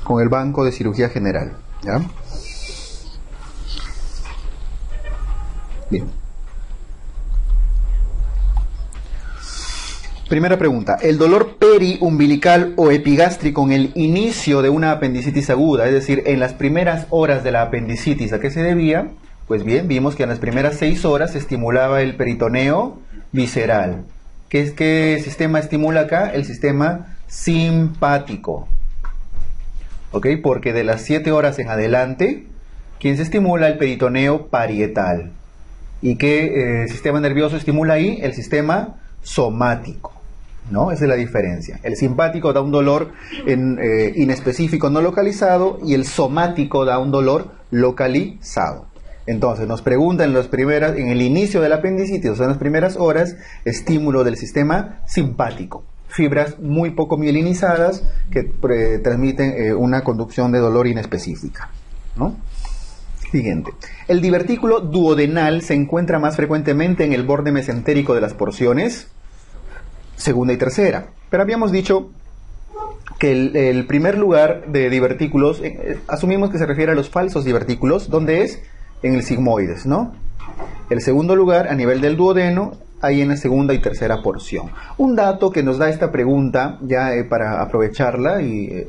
con el Banco de Cirugía General, ¿ya? Bien. Primera pregunta, ¿el dolor periumbilical o epigástrico en el inicio de una apendicitis aguda, es decir, en las primeras horas de la apendicitis, a qué se debía? Pues bien, vimos que en las primeras 6 horas se estimulaba el peritoneo visceral. ¿Qué sistema estimula acá? El sistema simpático. ¿Ok? Porque de las 7 horas en adelante, ¿quién se estimula? El peritoneo parietal. ¿Y qué sistema nervioso estimula ahí? El sistema somático, ¿no? Esa es la diferencia. El simpático da un dolor inespecífico no localizado y el somático da un dolor localizado. Entonces nos preguntan en el inicio de la apendicitis, o sea, en las primeras horas, estímulo del sistema simpático. Fibras muy poco mielinizadas que transmiten una conducción de dolor inespecífica, ¿no? Siguiente. El divertículo duodenal se encuentra más frecuentemente en el borde mesentérico de las porciones segunda y tercera. Pero habíamos dicho que el primer lugar de divertículos, asumimos que se refiere a los falsos divertículos, ¿dónde es? En el sigmoides, ¿no? El segundo lugar, a nivel del duodeno, ahí en la segunda y tercera porción. Un dato que nos da esta pregunta, ya para aprovecharla y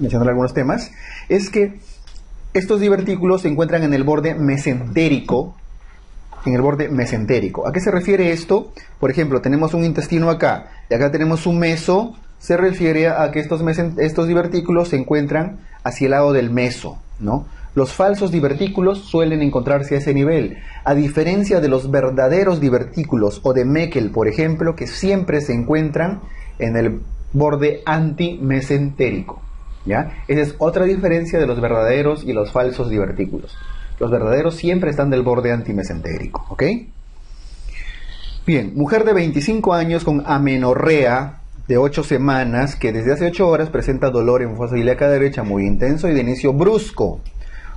mencionar algunos temas, es que estos divertículos se encuentran en el borde mesentérico. En el borde mesentérico. ¿A qué se refiere esto? Por ejemplo, tenemos un intestino acá y acá tenemos un meso. Se refiere a que estos divertículos se encuentran hacia el lado del meso, ¿no? Los falsos divertículos suelen encontrarse a ese nivel, a diferencia de los verdaderos divertículos o de Meckel, por ejemplo, que siempre se encuentran en el borde antimesentérico, ¿ya? Esa es otra diferencia de los verdaderos y los falsos divertículos. Los verdaderos siempre están del borde antimesentérico, ¿ok? Bien, mujer de 25 años con amenorrea de 8 semanas que desde hace 8 horas presenta dolor en fosa ilíaca derecha muy intenso y de inicio brusco.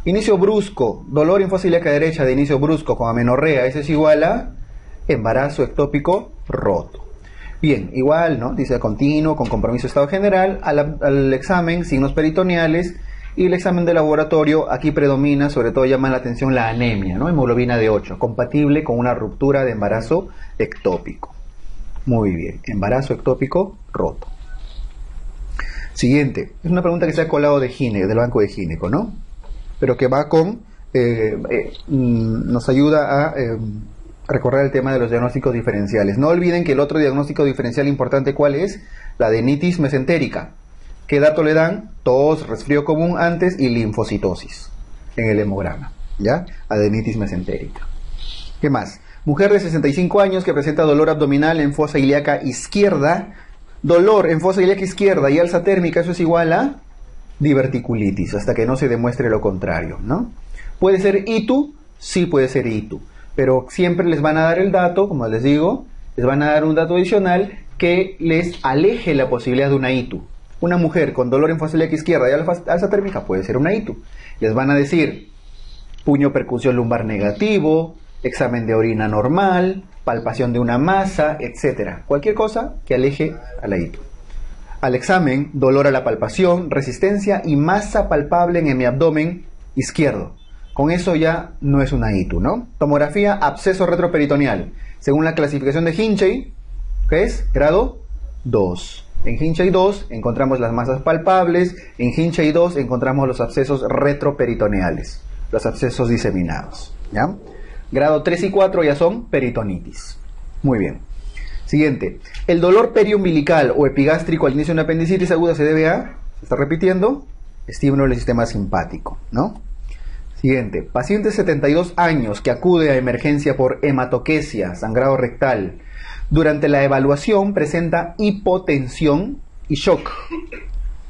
Inicio brusco, dolor en fosa ilíaca derecha de inicio brusco con amenorrea, eso es igual a embarazo ectópico roto. Bien, igual, ¿no? Dice continuo, con compromiso de estado general, al examen, signos peritoneales y el examen de laboratorio. Aquí predomina, sobre todo llama la atención la anemia, ¿no? Hemoglobina de 8, compatible con una ruptura de embarazo ectópico. Muy bien, embarazo ectópico roto. Siguiente, es una pregunta que se ha colado del banco de gineco, ¿no? Pero que va nos ayuda a recorrer el tema de los diagnósticos diferenciales. No olviden que el otro diagnóstico diferencial importante, ¿cuál es? La adenitis mesentérica. ¿Qué dato le dan? Tos, resfrío común antes y linfocitosis en el hemograma, ¿ya? Adenitis mesentérica. ¿Qué más? Mujer de 65 años que presenta dolor abdominal en fosa ilíaca izquierda. Dolor en fosa ilíaca izquierda y alza térmica, eso es igual a diverticulitis, hasta que no se demuestre lo contrario, ¿no? ¿Puede ser ITU? Sí puede ser ITU, pero siempre les van a dar el dato, como les digo, les van a dar un dato adicional que les aleje la posibilidad de una ITU. Una mujer con dolor en fosa ilíaca izquierda y alza térmica puede ser una ITU. Les van a decir puño percusión lumbar negativo, examen de orina normal, palpación de una masa, etc. Cualquier cosa que aleje a la ITU. Al examen, dolor a la palpación, resistencia y masa palpable en mi abdomen izquierdo. Con eso ya no es una ITU, ¿no? Tomografía, absceso retroperitoneal. Según la clasificación de Hinchey, ¿qué es? Grado 2. En Hinchey 2 encontramos las masas palpables, en Hinchey 2 encontramos los abscesos retroperitoneales, los abscesos diseminados, ¿ya? Grado 3 y 4 ya son peritonitis. Muy bien. Siguiente. El dolor periumbilical o epigástrico al inicio de una apendicitis aguda se debe a, se está repitiendo, estímulo del sistema simpático, ¿no? Siguiente. Paciente de 72 años que acude a emergencia por hematoquesia, sangrado rectal. Durante la evaluación presenta hipotensión y shock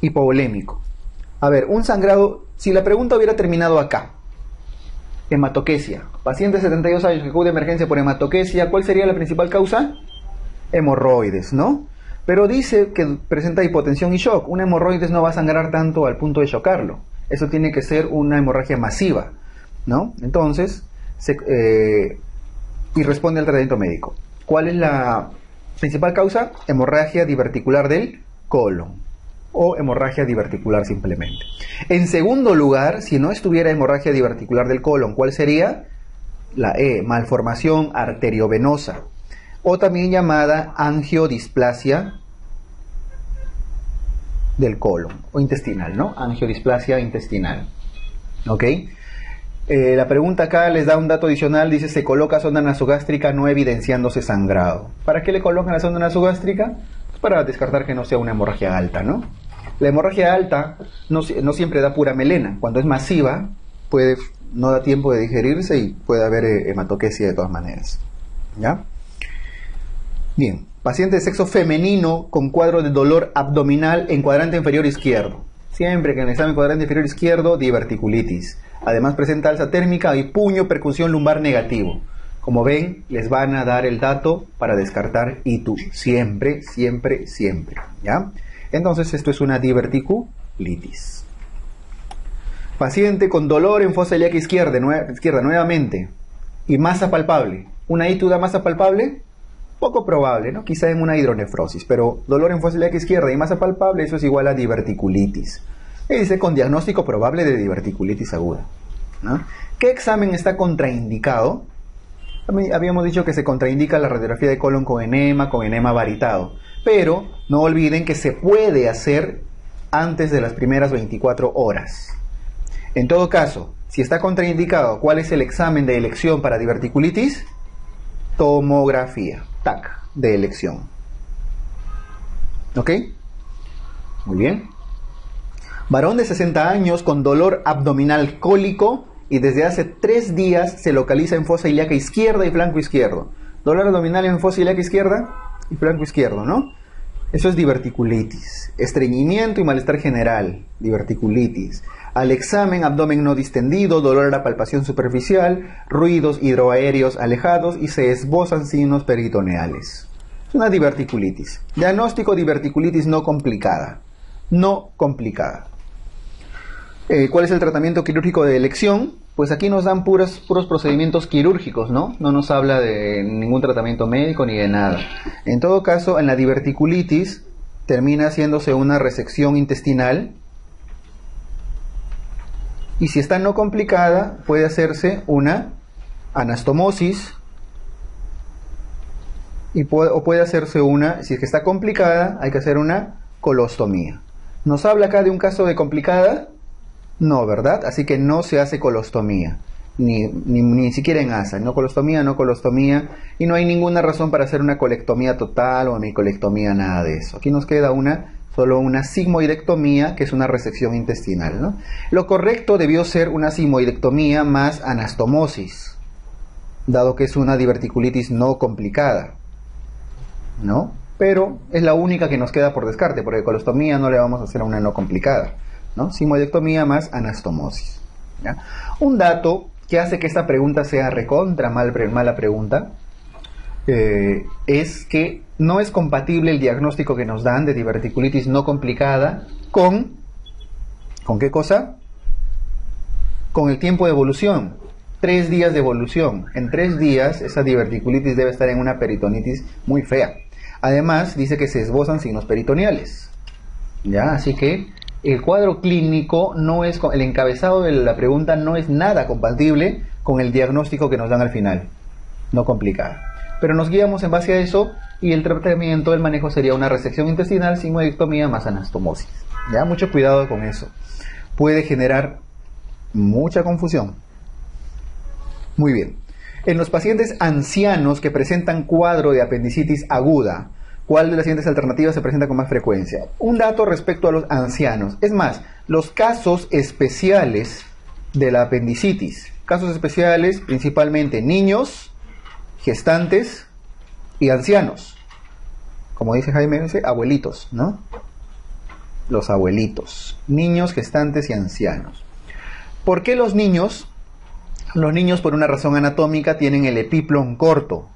hipovolémico. A ver, un sangrado, si la pregunta hubiera terminado acá, hematoquesia, paciente de 72 años que acude a emergencia por hematoquesia, ¿cuál sería la principal causa? Hemorroides, ¿no? Pero dice que presenta hipotensión y shock. Una hemorroides no va a sangrar tanto al punto de chocarlo. Eso tiene que ser una hemorragia masiva, ¿no? Entonces, y responde al tratamiento médico. ¿Cuál es la principal causa? Hemorragia diverticular del colon. o hemorragia diverticular simplemente. En segundo lugar, si no estuviera hemorragia diverticular del colon, ¿cuál sería? La E, malformación arteriovenosa, o también llamada angiodisplasia del colon, o intestinal, ¿no? Angiodisplasia intestinal. ¿Ok? La pregunta acá les da un dato adicional, dice, se coloca sonda nasogástrica no evidenciándose sangrado. ¿Para qué le colocan la sonda nasogástrica? Pues para descartar que no sea una hemorragia alta, ¿no? La hemorragia alta no siempre da pura melena. Cuando es masiva, no da tiempo de digerirse y puede haber hematoquesia de todas maneras. ¿Ya? Bien, paciente de sexo femenino con cuadro de dolor abdominal en cuadrante inferior izquierdo. Siempre que en el examen cuadrante inferior izquierdo, diverticulitis. Además presenta alza térmica y puño percusión lumbar negativo. Como ven, les van a dar el dato para descartar ITU. Siempre, siempre, siempre. ¿Ya? Entonces esto es una diverticulitis. Paciente con dolor en fosa ilíaca izquierda nuevamente. Y masa palpable. ¿Una ITU da masa palpable? Poco probable, ¿no? Quizá en una hidronefrosis. Pero dolor en fosa ilíaca izquierda y masa palpable, eso es igual a diverticulitis. Y dice con diagnóstico probable de diverticulitis aguda, ¿no? ¿Qué examen está contraindicado? Habíamos dicho que se contraindica la radiografía de colon con enema varitado. Pero no olviden que se puede hacer antes de las primeras 24 horas. En todo caso, si está contraindicado, ¿cuál es el examen de elección para diverticulitis? Tomografía, TAC, de elección. ¿Ok? Muy bien. Varón de 60 años con dolor abdominal cólico y desde hace 3 días se localiza en fosa ilíaca izquierda y flanco izquierdo. Dolor abdominal en fosa ilíaca izquierda y flanco izquierdo, ¿no? Eso es diverticulitis. Estreñimiento y malestar general, diverticulitis. Al examen, abdomen no distendido, dolor a la palpación superficial, ruidos hidroaéreos alejados y se esbozan signos peritoneales. Es una diverticulitis. Diagnóstico: diverticulitis no complicada. No complicada. ¿Cuál es el tratamiento quirúrgico de elección? Pues aquí nos dan puros procedimientos quirúrgicos, ¿no? No nos habla de ningún tratamiento médico ni de nada. En todo caso, en la diverticulitis termina haciéndose una resección intestinal. Y si está no complicada, puede hacerse una anastomosis. O puede hacerse si es que está complicada, hay que hacer una colostomía. ¿Nos habla acá de un caso de complicada? No, ¿verdad? Así que no se hace colostomía, ni siquiera en ASA, no colostomía, y no hay ninguna razón para hacer una colectomía total o hemicolectomía, nada de eso. Aquí nos queda solo una sigmoidectomía, que es una resección intestinal, ¿no? Lo correcto debió ser una sigmoidectomía más anastomosis, dado que es una diverticulitis no complicada, ¿no? Pero es la única que nos queda por descarte, porque colostomía no le vamos a hacer a una no complicada, ¿no? Sigmoidectomía más anastomosis, ¿ya? Un dato que hace que esta pregunta sea recontra mala pregunta es que no es compatible el diagnóstico que nos dan de diverticulitis no complicada ¿con qué cosa? Con el tiempo de evolución. 3 días de evolución. En 3 días esa diverticulitis debe estar en una peritonitis muy fea. Además dice que se esbozan signos peritoneales, ¿ya? Así que el cuadro clínico el encabezado de la pregunta no es nada compatible con el diagnóstico que nos dan al final, no complicada. Pero nos guiamos en base a eso y el tratamiento, el manejo sería una resección intestinal, sigmoidectomía más anastomosis. Ya, mucho cuidado con eso. Puede generar mucha confusión. Muy bien. En los pacientes ancianos que presentan cuadro de apendicitis aguda, ¿cuál de las siguientes alternativas se presenta con más frecuencia? Un dato respecto a los ancianos. Es más, los casos especiales de la apendicitis. Casos especiales principalmente niños, gestantes y ancianos. Como dice Jaime, dice abuelitos, ¿no? Los abuelitos. Niños, gestantes y ancianos. ¿Por qué los niños? Los niños, por una razón anatómica, tienen el epiplon corto.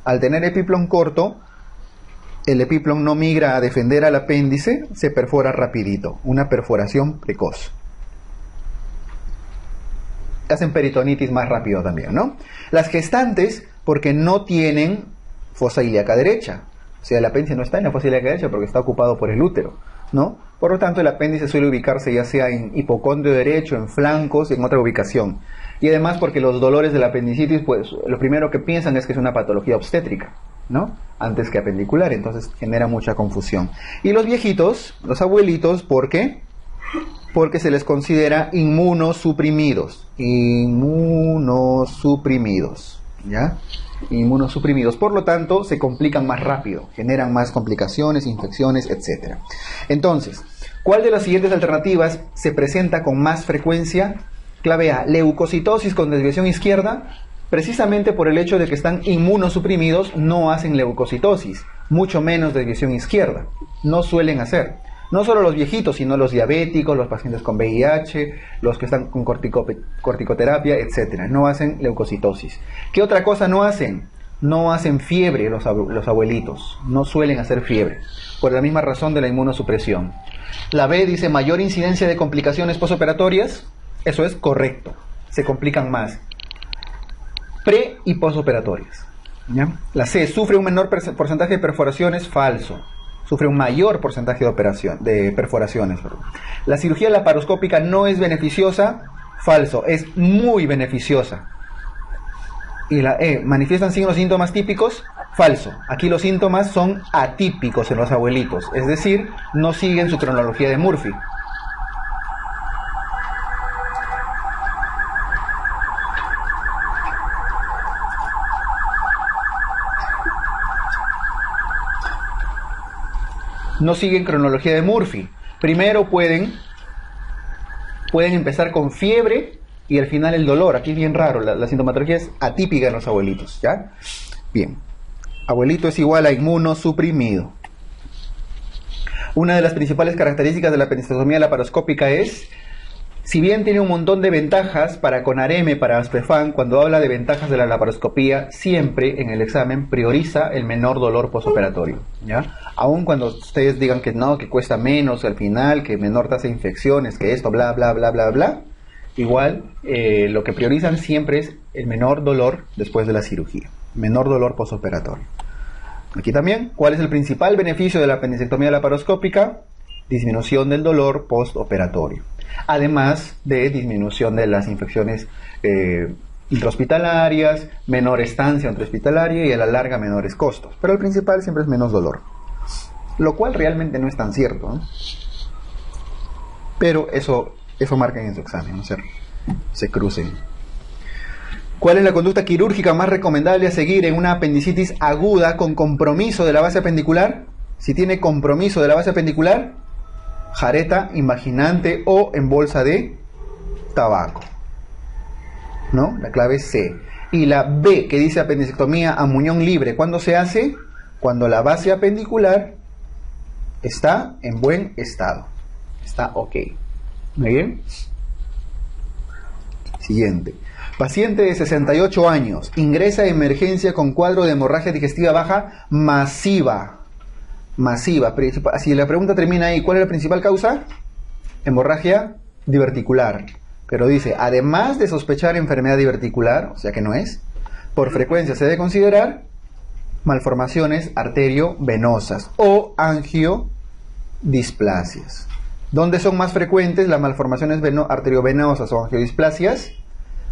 Al tener epiplon corto, el epiplon no migra a defender al apéndice, se perfora rapidito, una perforación precoz. Hacen peritonitis más rápido también, ¿no? Las gestantes, porque no tienen fosa ilíaca derecha. O sea, el apéndice no está en la fosa ilíaca derecha porque está ocupado por el útero. ¿no? Por lo tanto, el apéndice suele ubicarse ya sea en hipocondrio derecho, en flancos, en otra ubicación. Y además porque los dolores de la apendicitis, pues lo primero que piensan es que es una patología obstétrica, ¿no? Antes que apendicular, entonces genera mucha confusión. Y los viejitos, los abuelitos, ¿por qué? Porque se les considera inmunosuprimidos. Inmunosuprimidos, ¿ya? Inmunosuprimidos, por lo tanto se complican más rápido, generan más complicaciones, infecciones, etc. Entonces, ¿cuál de las siguientes alternativas se presenta con más frecuencia? Clave A, leucocitosis con desviación izquierda. Precisamente por el hecho de que están inmunosuprimidos no hacen leucocitosis, mucho menos desviación izquierda, no suelen hacer. No solo los viejitos, sino los diabéticos, los pacientes con VIH, los que están con corticoterapia, etc. No hacen leucocitosis. ¿Qué otra cosa no hacen? No hacen fiebre los abuelitos. No suelen hacer fiebre. Por la misma razón de la inmunosupresión. La B dice mayor incidencia de complicaciones posoperatorias. Eso es correcto. Se complican más. Pre y posoperatorias. ¿Ya? La C sufre un menor porcentaje de perforaciones. Falso. Sufre un mayor porcentaje de perforaciones. La cirugía laparoscópica no es beneficiosa. Falso, es muy beneficiosa. Y la E, ¿manifiestan signos y síntomas típicos? Falso. Aquí los síntomas son atípicos en los abuelitos, es decir, no siguen su cronología de Murphy. No siguen cronología de Murphy. Primero pueden empezar con fiebre y al final el dolor. Aquí es bien raro, la sintomatología es atípica en los abuelitos, ¿ya? Bien, abuelito es igual a inmunosuprimido. Una de las principales características de la apendicectomía laparoscópica es, si bien tiene un montón de ventajas para CONAREME, para ASPEFAN, cuando habla de ventajas de la laparoscopía, siempre en el examen prioriza el menor dolor postoperatorio, ¿ya? Aun cuando ustedes digan que no, que cuesta menos al final, que menor tasa de infecciones, que esto, bla, bla, bla, bla, bla, igual lo que priorizan siempre es el menor dolor después de la cirugía, menor dolor postoperatorio. Aquí también, ¿cuál es el principal beneficio de la apendicectomía laparoscópica? Disminución del dolor postoperatorio. Además de disminución de las infecciones intrahospitalarias, menor estancia intrahospitalaria y a la larga menores costos. Pero el principal siempre es menos dolor. Lo cual realmente no es tan cierto, ¿no? Pero eso marcan en su examen, no se crucen. ¿Cuál es la conducta quirúrgica más recomendable a seguir en una apendicitis aguda con compromiso de la base apendicular? Si tiene compromiso de la base apendicular, jareta invaginante o en bolsa de tabaco, ¿no? La clave es C. Y la B, que dice apendicectomía a muñón libre, ¿cuándo se hace? Cuando la base apendicular está en buen estado, está ok. ¿Muy bien? Siguiente. Paciente de 68 años, ingresa a emergencia con cuadro de hemorragia digestiva baja masiva. Masiva. Si la pregunta termina ahí, ¿cuál es la principal causa? Hemorragia diverticular. Pero dice, además de sospechar enfermedad diverticular, o sea que no es, por frecuencia se debe considerar malformaciones arteriovenosas o angiodisplasias. ¿Dónde son más frecuentes las malformaciones arteriovenosas o angiodisplasias?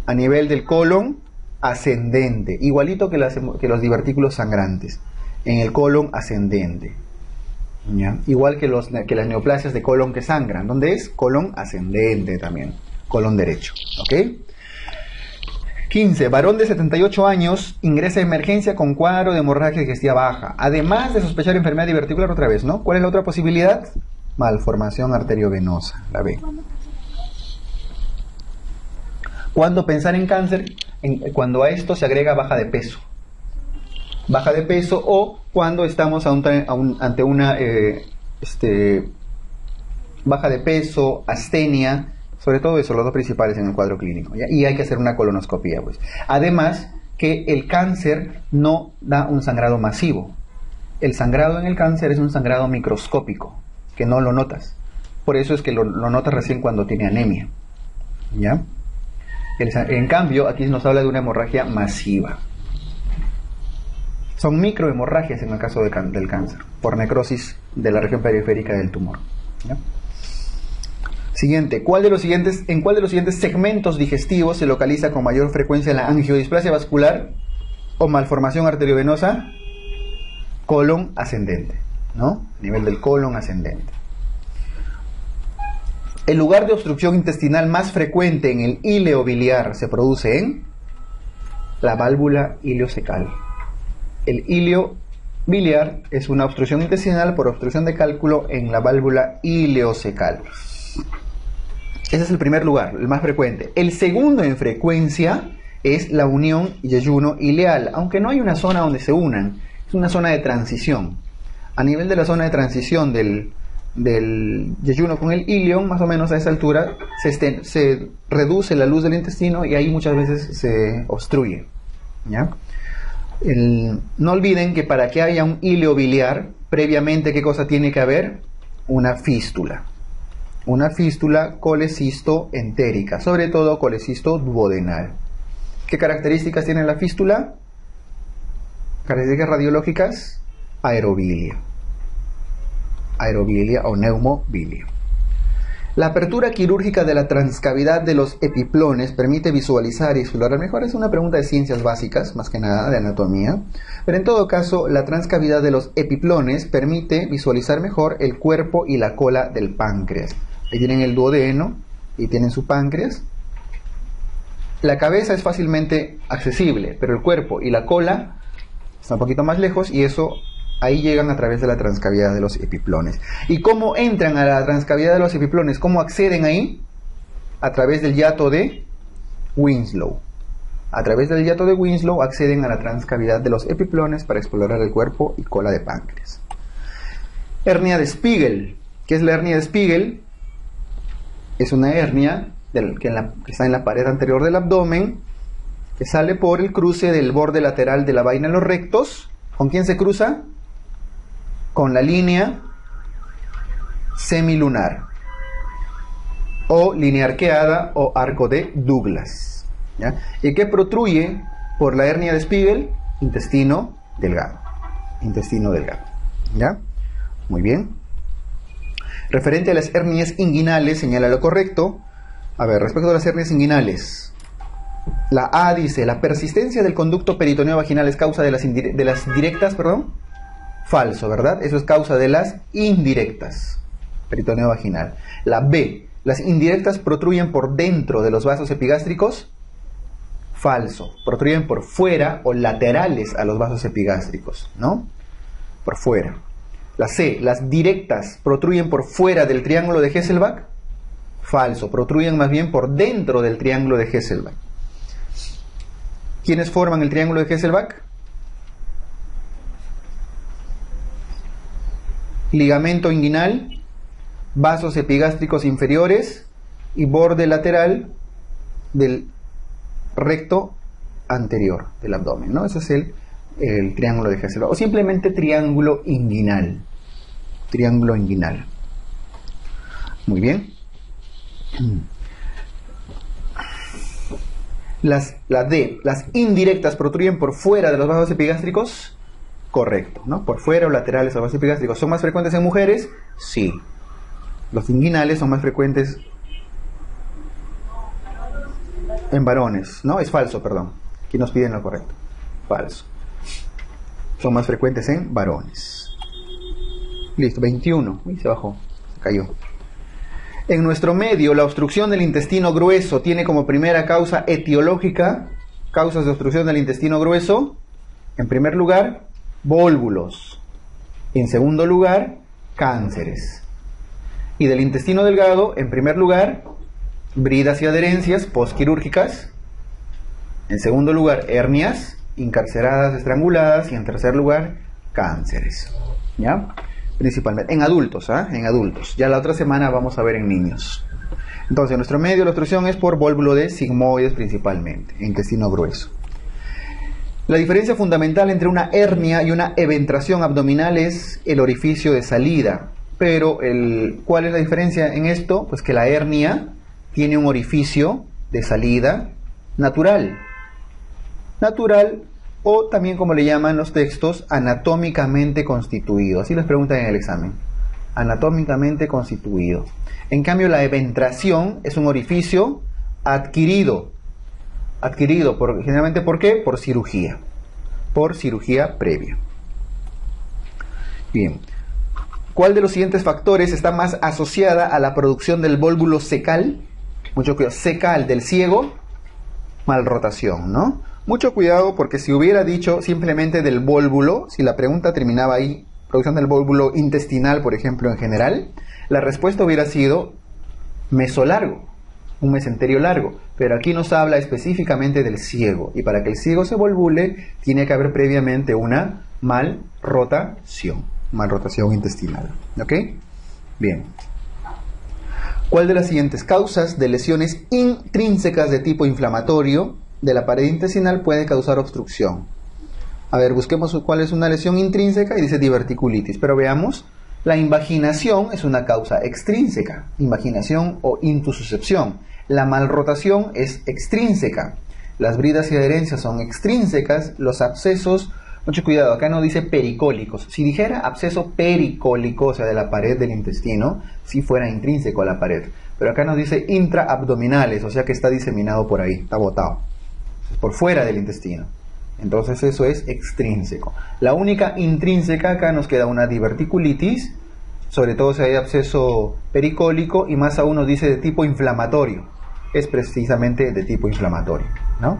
A nivel del colon ascendente, igualito que los divertículos sangrantes, en el colon ascendente. ¿Ya? Igual que las neoplasias de colon que sangran. ¿Dónde es? Colon ascendente también, colon derecho. ¿Ok? 15. Varón de 78 años ingresa a emergencia con cuadro de hemorragia digestiva baja. Además de sospechar enfermedad diverticular otra vez, ¿no? ¿Cuál es la otra posibilidad? Malformación arteriovenosa, la B. ¿Cuándo pensar en cáncer? Cuando a esto se agrega baja de peso. Baja de peso o cuando estamos ante una baja de peso, astenia, sobre todo eso, los dos principales en el cuadro clínico, ¿ya? Y hay que hacer una colonoscopía, pues. Además que el cáncer no da un sangrado masivo. El sangrado en el cáncer es un sangrado microscópico, que no lo notas. Por eso es que lo notas recién cuando tiene anemia, ¿ya? En cambio, aquí nos habla de una hemorragia masiva. Son microhemorragias en el caso del cáncer, por necrosis de la región periférica del tumor. ¿Ya? Siguiente, ¿en cuál de los siguientes segmentos digestivos se localiza con mayor frecuencia la angiodisplasia vascular o malformación arteriovenosa? Colon ascendente, ¿no? A nivel del colon ascendente. El lugar de obstrucción intestinal más frecuente en el íleo biliar se produce en la válvula ileocecal. El íleo biliar es una obstrucción intestinal por obstrucción de cálculo en la válvula ileocecal. Ese es el primer lugar, el más frecuente. El segundo en frecuencia es la unión yeyuno ileal, aunque no hay una zona donde se unan, es una zona de transición. A nivel de la zona de transición del yeyuno con el ilion, más o menos a esa altura, se reduce la luz del intestino y ahí muchas veces se obstruye. ¿Ya? No olviden que para que haya un íleo biliar, previamente, ¿qué cosa tiene que haber? Una fístula. Una fístula colecisto-entérica, sobre todo colecisto-duodenal. ¿Qué características tiene la fístula? Características radiológicas: aerobilia. Aerobilia o neumobilia. La apertura quirúrgica de la transcavidad de los epiplones permite visualizar y explorar mejor. Es una pregunta de ciencias básicas, más que nada de anatomía. Pero en todo caso, la transcavidad de los epiplones permite visualizar mejor el cuerpo y la cola del páncreas. Ahí tienen el duodeno y tienen su páncreas. La cabeza es fácilmente accesible, pero el cuerpo y la cola están un poquito más lejos y eso ahí llegan a través de la transcavidad de los epiplones. ¿Y cómo entran a la transcavidad de los epiplones? ¿Cómo acceden ahí? A través del hiato de Winslow. A través del hiato de Winslow acceden a la transcavidad de los epiplones para explorar el cuerpo y cola de páncreas. Hernia de Spiegel. ¿Qué es la hernia de Spiegel? Es una hernia que está en la pared anterior del abdomen, que sale por el cruce del borde lateral de la vaina en los rectos. ¿Con quién se cruza? Con la línea semilunar, o línea arqueada, o arco de Douglas. ¿Ya? ¿Y qué protruye por la hernia de Spiegel? Intestino delgado. Intestino delgado. ¿Ya? Muy bien. Referente a las hernias inguinales, señala lo correcto. A ver, respecto a las hernias inguinales, la A dice: la persistencia del conducto peritoneo vaginal es causa de las directas, perdón. Falso, ¿verdad? Eso es causa de las indirectas. Peritoneo vaginal. La B: las indirectas protruyen por dentro de los vasos epigástricos. Falso. Protruyen por fuera o laterales a los vasos epigástricos, ¿no? Por fuera. La C: las directas protruyen por fuera del triángulo de Hesselbach. Falso. Protruyen más bien por dentro del triángulo de Hesselbach. ¿Quiénes forman el triángulo de Hesselbach? Ligamento inguinal, vasos epigástricos inferiores y borde lateral del recto anterior del abdomen, ¿no? Ese es el triángulo de Hesselbach, o simplemente triángulo inguinal. Triángulo inguinal. Muy bien. La D: las indirectas protruyen por fuera de los vasos epigástricos. Correcto, ¿no? Por fuera o laterales a los vasos epigástricos. ¿Son más frecuentes en mujeres? Sí. Los inguinales son más frecuentes en varones, ¿no? Es falso, perdón. Aquí nos piden lo correcto. Falso. Son más frecuentes en varones. Listo, 21. Uy, se bajó, se cayó. En nuestro medio, la obstrucción del intestino grueso tiene como primera causa etiológica, causas de obstrucción del intestino grueso, en primer lugar, vólvulos. En segundo lugar, cánceres. Y del intestino delgado, en primer lugar, bridas y adherencias postquirúrgicas. En segundo lugar, hernias, incarceradas, estranguladas. Y en tercer lugar, cánceres. ¿Ya? Principalmente en adultos, ¿ah? En adultos. Ya la otra semana vamos a ver en niños. Entonces, en nuestro medio la obstrucción es por vólvulo de sigmoides principalmente, intestino grueso. La diferencia fundamental entre una hernia y una eventración abdominal es el orificio de salida. Pero, ¿cuál es la diferencia en esto? Pues que la hernia tiene un orificio de salida natural. Natural, o también, como le llaman los textos, anatómicamente constituido. Así les preguntan en el examen. anatómicamente constituido. En cambio, la eventración es un orificio adquirido. Generalmente, ¿por qué? Por cirugía previa. Bien. ¿Cuál de los siguientes factores está más asociada a la producción del vólvulo cecal? Mucho cuidado, cecal del ciego, malrotación, ¿no? Mucho cuidado, porque si hubiera dicho simplemente del vólvulo, si la pregunta terminaba ahí, producción del vólvulo intestinal, por ejemplo, en general, la respuesta hubiera sido mesolargo, un mesenterio largo, pero aquí nos habla específicamente del ciego, y para que el ciego se volvule, tiene que haber previamente una malrotación intestinal, ¿ok? Bien. ¿Cuál de las siguientes causas de lesiones intrínsecas de tipo inflamatorio de la pared intestinal puede causar obstrucción? A ver, busquemos cuál es una lesión intrínseca y dice diverticulitis, pero veamos, la invaginación es una causa extrínseca, invaginación o intususcepción. La malrotación es extrínseca, las bridas y adherencias son extrínsecas, los abscesos, mucho cuidado, acá no dice pericólicos. Si dijera absceso pericólico, o sea, de la pared del intestino, si fuera intrínseco a la pared. Pero acá nos dice intraabdominales, o sea que está diseminado por ahí, está botado. Es por fuera del intestino. Entonces eso es extrínseco. La única intrínseca, acá nos queda una diverticulitis, sobre todo si hay absceso pericólico, y más aún nos dice de tipo inflamatorio. Es precisamente de tipo inflamatorio, ¿no?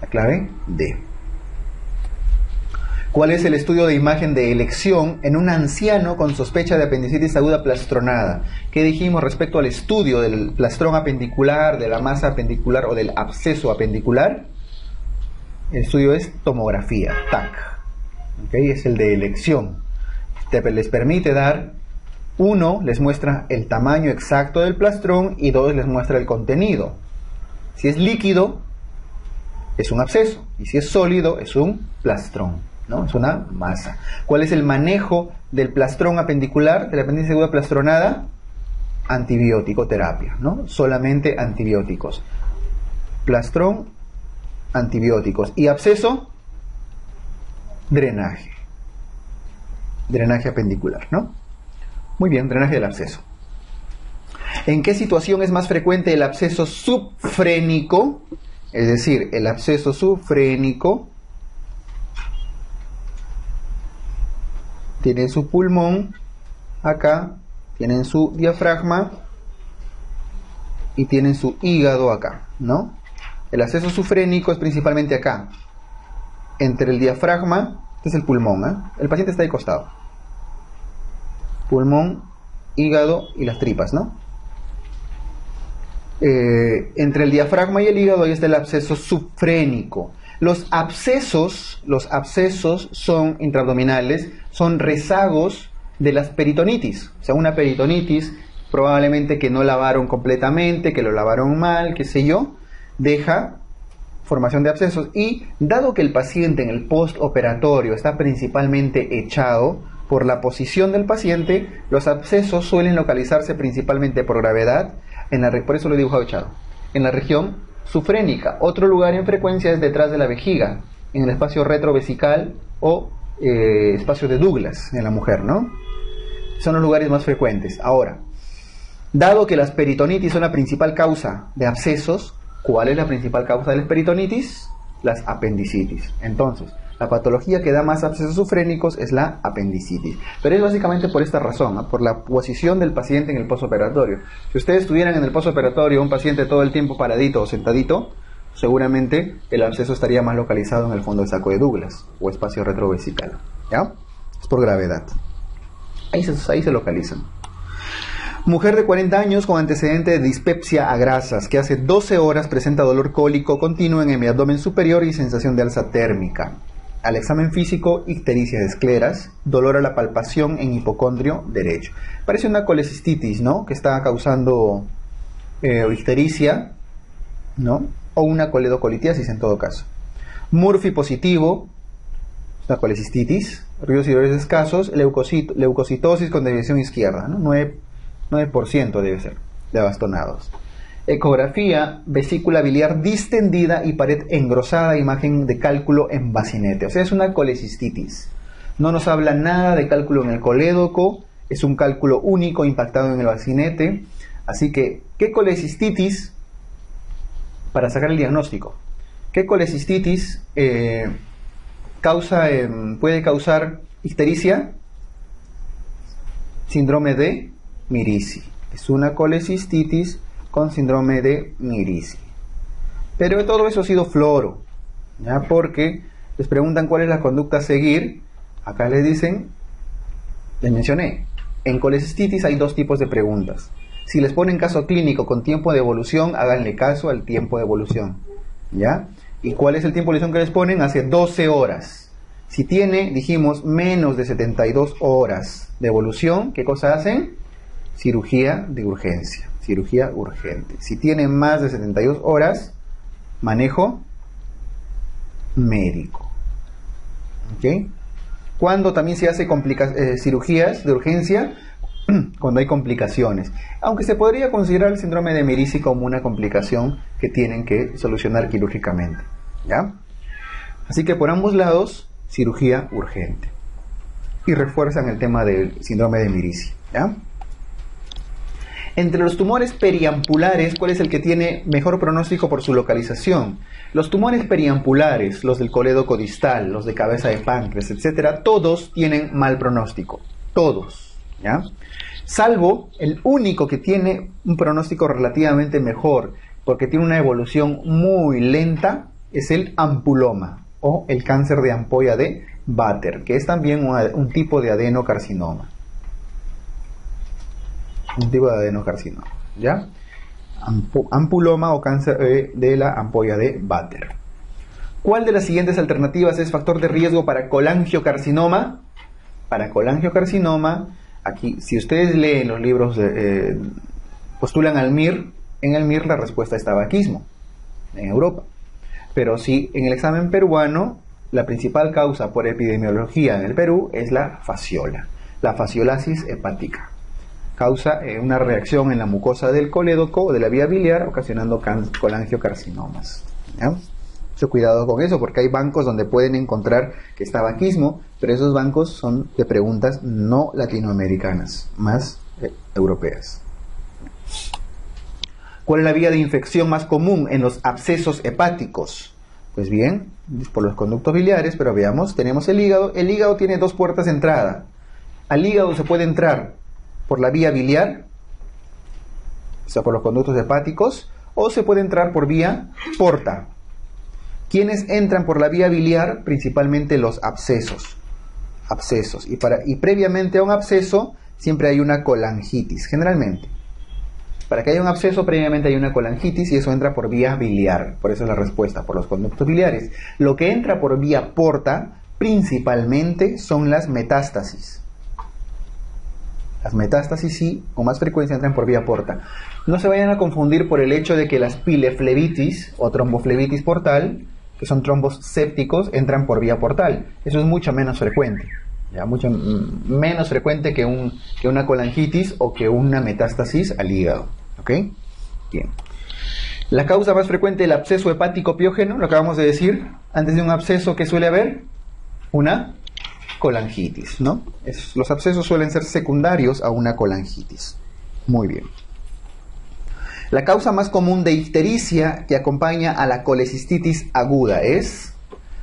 La clave D. ¿Cuál es el estudio de imagen de elección en un anciano con sospecha de apendicitis aguda plastronada? ¿Qué dijimos respecto al estudio del plastrón apendicular, de la masa apendicular o del absceso apendicular? El estudio es tomografía, TAC. ¿Okay? Es el de elección. Les permite dar, uno, les muestra el tamaño exacto del plastrón y dos, les muestra el contenido. Si es líquido, es un absceso, y si es sólido, es un plastrón, ¿no? Es una masa. ¿Cuál es el manejo del plastrón apendicular, de la apéndice aguda plastronada? Antibiótico terapia, ¿no? Solamente antibióticos. Plastrón, antibióticos. Y absceso, drenaje. Drenaje apendicular, ¿no? Muy bien, drenaje del absceso. ¿En qué situación es más frecuente el absceso subfrénico? Es decir, el absceso subfrénico tiene su pulmón acá, tienen su diafragma y tienen su hígado acá, ¿no? El absceso subfrénico es principalmente acá, entre el diafragma, este es el pulmón, ¿eh? El paciente está de costado. Pulmón, hígado y las tripas, ¿no? Entre el diafragma y el hígado ahí está el absceso subfrénico. Los abscesos son intraabdominales, son rezagos de las peritonitis. O sea, una peritonitis probablemente que no lavaron completamente, que lo lavaron mal, qué sé yo, deja formación de abscesos. Y dado que el paciente en el postoperatorio está principalmente echado, por la posición del paciente, los abscesos suelen localizarse principalmente por gravedad, por eso lo he dibujado echado, en la región subfrénica. Otro lugar en frecuencia es detrás de la vejiga, en el espacio retrovesical o espacio de Douglas en la mujer, ¿no? Son los lugares más frecuentes. Ahora, dado que las peritonitis son la principal causa de abscesos, ¿cuál es la principal causa de las peritonitis? Las apendicitis. Entonces, la patología que da más abscesos subfrénicos es la apendicitis. Pero es básicamente por esta razón, ¿no? Por la posición del paciente en el postoperatorio. Si ustedes tuvieran en el postoperatorio un paciente todo el tiempo paradito o sentadito, seguramente el absceso estaría más localizado en el fondo del saco de Douglas o espacio retrovesical, ¿ya? Es por gravedad. Ahí se localizan. Mujer de 40 años con antecedente de dispepsia a grasas, que hace 12 horas presenta dolor cólico continuo en el abdomen superior y sensación de alza térmica. Al examen físico, ictericia de escleras, dolor a la palpación en hipocondrio derecho. Parece una colecistitis, ¿no? Que está causando ictericia, ¿no? O una coledocolitiasis en todo caso. Murphy positivo, una colecistitis, ruidos y dolores escasos, leucocitosis con desviación izquierda, ¿no? 9% debe ser, de bastonados. Ecografía, vesícula biliar distendida y pared engrosada, imagen de cálculo en bacinete. O sea, es una colecistitis. No nos habla nada de cálculo en el colédoco, es un cálculo único impactado en el bacinete. Así que, ¿qué colecistitis, para sacar el diagnóstico, qué colecistitis puede causar ictericia? Síndrome de Mirici. Es una colecistitis con síndrome de Mirici. Pero todo eso ha sido floro, ¿ya? Porque les preguntan cuál es la conducta a seguir. Acá les dicen, les mencioné, en colecistitis hay dos tipos de preguntas. Si les ponen caso clínico con tiempo de evolución, háganle caso al tiempo de evolución, ¿ya? ¿Y cuál es el tiempo de evolución que les ponen? Hace 12 horas. Si tiene, dijimos, menos de 72 horas de evolución, ¿qué cosa hacen? Cirugía de urgencia, cirugía urgente. Si tiene más de 72 horas, manejo médico. ¿Ok? Cuando también se hace cirugías de urgencia, cuando hay complicaciones. Aunque se podría considerar el síndrome de Mirici como una complicación que tienen que solucionar quirúrgicamente, ¿ya? Así que por ambos lados, cirugía urgente. Y refuerzan el tema del síndrome de Mirici, ¿ya? Entre los tumores periampulares, ¿cuál es el que tiene mejor pronóstico por su localización? Los tumores periampulares, los del colédoco distal, los de cabeza de páncreas, etcétera, todos tienen mal pronóstico. Todos, ¿ya? Salvo el único que tiene un pronóstico relativamente mejor, porque tiene una evolución muy lenta, es el ampuloma o el cáncer de ampolla de Vater, que es también un tipo de adenocarcinoma. Un tipo de adenocarcinoma, ¿ya? Ampuloma o cáncer de la ampolla de Vater. ¿Cuál de las siguientes alternativas es factor de riesgo para colangiocarcinoma? Para colangiocarcinoma, aquí, si ustedes leen los libros, postulan al MIR, en el MIR la respuesta es tabaquismo, en Europa. Pero si en el examen peruano, la principal causa por epidemiología en el Perú es la fasciola, la fasciolasis hepática. Causa una reacción en la mucosa del colédoco o de la vía biliar, ocasionando colangiocarcinomas, ¿ya? Mucho cuidado con eso, porque hay bancos donde pueden encontrar que es tabaquismo, pero esos bancos son de preguntas no latinoamericanas, más europeas. ¿Cuál es la vía de infección más común en los abscesos hepáticos? Pues bien, por los conductos biliares, pero veamos, tenemos el hígado. El hígado tiene dos puertas de entrada. Al hígado se puede entrar por la vía biliar, o sea, por los conductos hepáticos, o se puede entrar por vía porta. ¿Quiénes entran por la vía biliar? Principalmente los abscesos. Y previamente a un absceso siempre hay una colangitis, generalmente. Para que haya un absceso, previamente hay una colangitis y eso entra por vía biliar. Por eso es la respuesta, por los conductos biliares. Lo que entra por vía porta, principalmente, son las metástasis. Las metástasis sí, con más frecuencia entran por vía porta. No se vayan a confundir por el hecho de que las pileflebitis o tromboflebitis portal, que son trombos sépticos, entran por vía portal. Eso es mucho menos frecuente. Ya, mucho menos frecuente que una colangitis o que una metástasis al hígado. ¿Ok? Bien. La causa más frecuente del absceso hepático piógeno, lo acabamos de decir, antes de un absceso, ¿qué suele haber? Una colangitis, ¿no? Los abscesos suelen ser secundarios a una colangitis. Muy bien. La causa más común de ictericia que acompaña a la colecistitis aguda es...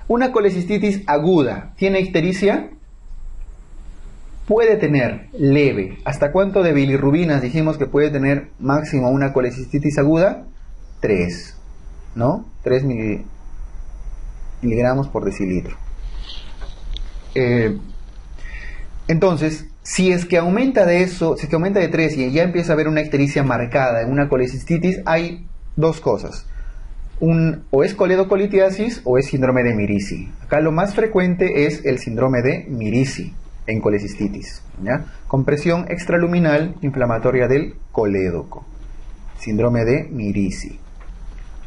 Una colecistitis aguda, ¿tiene ictericia? Puede tener leve. ¿Hasta cuánto de bilirrubinas dijimos que puede tener máximo una colecistitis aguda? 3, ¿no? 3 miligramos por decilitro. Entonces, si es que aumenta de eso, si es que aumenta de 3 y ya empieza a haber una ictericia marcada en una colecistitis, hay dos cosas. O es coledocolitiasis o es síndrome de Mirici. Acá lo más frecuente es el síndrome de Mirici en colecistitis, ¿ya? Compresión extraluminal inflamatoria del colédoco. Síndrome de Mirici.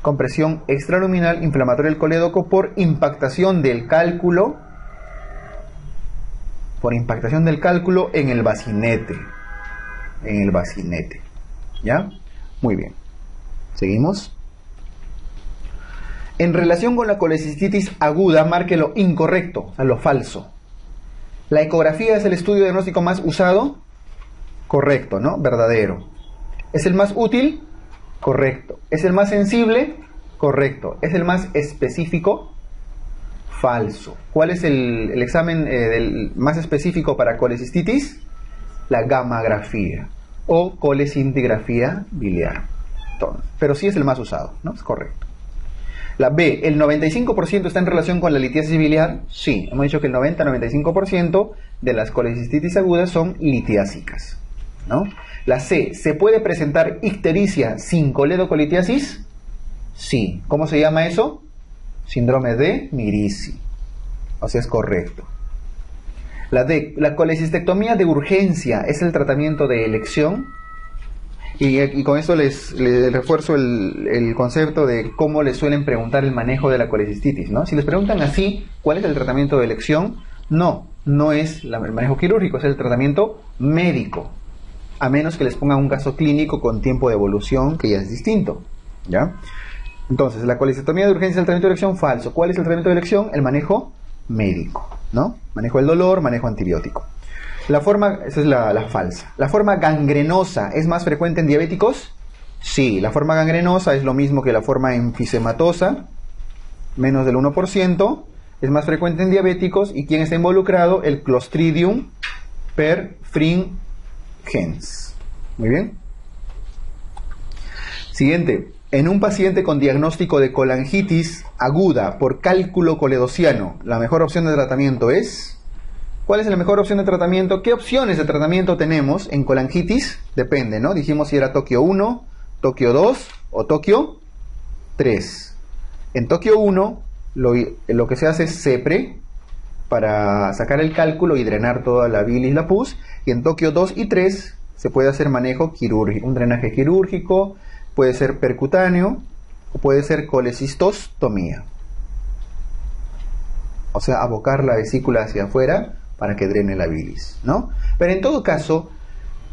Compresión extraluminal inflamatoria del colédoco por impactación del cálculo. Por impactación del cálculo en el bacinete. En el bacinete. ¿Ya? Muy bien. Seguimos. En relación con la colecistitis aguda, marque lo incorrecto, o sea, lo falso. ¿La ecografía es el estudio diagnóstico más usado? Correcto, ¿no? Verdadero. ¿Es el más útil? Correcto. ¿Es el más sensible? Correcto. ¿Es el más específico? Falso. ¿Cuál es el examen más específico para colecistitis? La gammagrafía o colecintigrafía biliar. Entonces, pero sí es el más usado, ¿no? Es correcto. La B, ¿el 95% está en relación con la litiasis biliar? Sí, hemos dicho que el 90-95% de las colecistitis agudas son litiásicas, ¿no? La C, ¿se puede presentar ictericia sin coledocolitiasis? Sí. ¿Cómo se llama eso? Síndrome de Mirici. O sea, es correcto. La D, ¿la colecistectomía de urgencia es el tratamiento de elección? Y con esto les refuerzo el concepto de cómo les suelen preguntar el manejo de la colecistitis, ¿no? Si les preguntan así, ¿cuál es el tratamiento de elección? No es el manejo quirúrgico, es el tratamiento médico. A menos que les pongan un caso clínico con tiempo de evolución, que ya es distinto, ¿ya? Entonces, la colecistectomía de urgencia es el tratamiento de elección, falso. ¿Cuál es el tratamiento de elección? El manejo médico, ¿no? Manejo del dolor, manejo antibiótico. La forma, esa es la falsa. ¿La forma gangrenosa es más frecuente en diabéticos? Sí, la forma gangrenosa es lo mismo que la forma enfisematosa, menos del 1%, es más frecuente en diabéticos. ¿Y quién está involucrado? El Clostridium perfringens. Muy bien. Siguiente. En un paciente con diagnóstico de colangitis aguda por cálculo coledociano, la mejor opción de tratamiento es... ¿Cuál es la mejor opción de tratamiento? ¿Qué opciones de tratamiento tenemos en colangitis? Depende, ¿no? Dijimos si era Tokio 1, Tokio 2 o Tokio 3. En Tokio 1 lo que se hace es CEPRE para sacar el cálculo y drenar toda la bilis, la pus. Y en Tokio 2 y 3 se puede hacer manejo quirúrgico, un drenaje quirúrgico, puede ser percutáneo o puede ser colecistostomía. O sea, abocar la vesícula hacia afuera para que drene la bilis, ¿no? Pero en todo caso,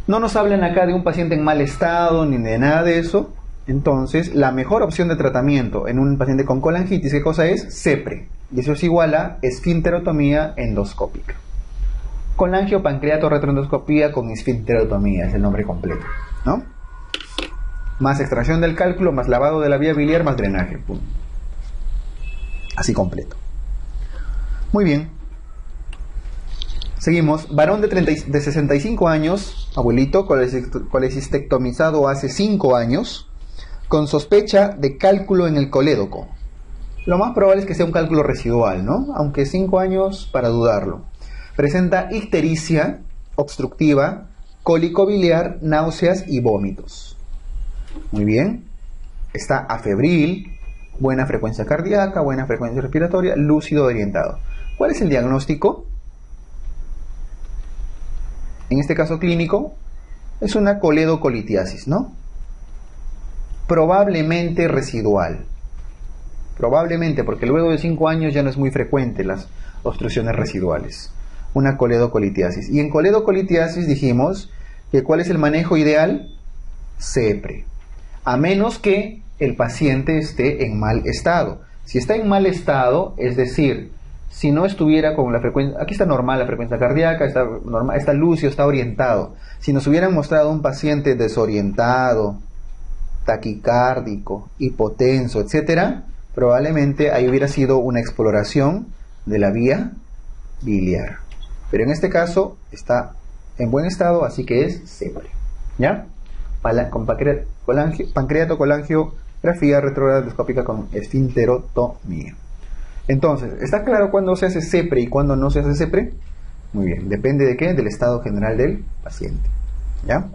no nos hablan acá de un paciente en mal estado ni de nada de eso. Entonces, la mejor opción de tratamiento en un paciente con colangitis, ¿qué cosa es? CEPRE. Y eso es igual a esfinterotomía endoscópica. Colangiopancreatorretroendoscopía con esfinterotomía, es el nombre completo, ¿no? Más extracción del cálculo, más lavado de la vía biliar, más drenaje. Pum. Así completo. Muy bien. Seguimos. Varón de 65 años, abuelito, colecistectomizado hace 5 años, con sospecha de cálculo en el colédoco. Lo más probable es que sea un cálculo residual, ¿no? Aunque 5 años para dudarlo. Presenta ictericia obstructiva, cólico biliar, náuseas y vómitos. Muy bien. Está afebril, buena frecuencia cardíaca, buena frecuencia respiratoria, lúcido orientado. ¿Cuál es el diagnóstico? En este caso clínico, es una coledocolitiasis, ¿no? Probablemente residual. Probablemente, porque luego de 5 años ya no es muy frecuente las obstrucciones residuales. Una coledocolitiasis. Y en coledocolitiasis dijimos que ¿cuál es el manejo ideal? CEPRE. A menos que el paciente esté en mal estado. Si está en mal estado, es decir, si no estuviera con la frecuencia, aquí está normal la frecuencia cardíaca, está normal, está lúcido, está orientado. Si nos hubieran mostrado un paciente desorientado, taquicárdico, hipotenso, etcétera, probablemente ahí hubiera sido una exploración de la vía biliar. Pero en este caso está en buen estado, así que es CEPRE. ¿Ya? Con pancreatocolangiografía retrógrada endoscópica con esfinterotomía. Entonces, ¿está claro cuándo se hace CEPRE y cuándo no se hace CEPRE? Muy bien, depende de qué, del estado general del paciente. ¿Ya?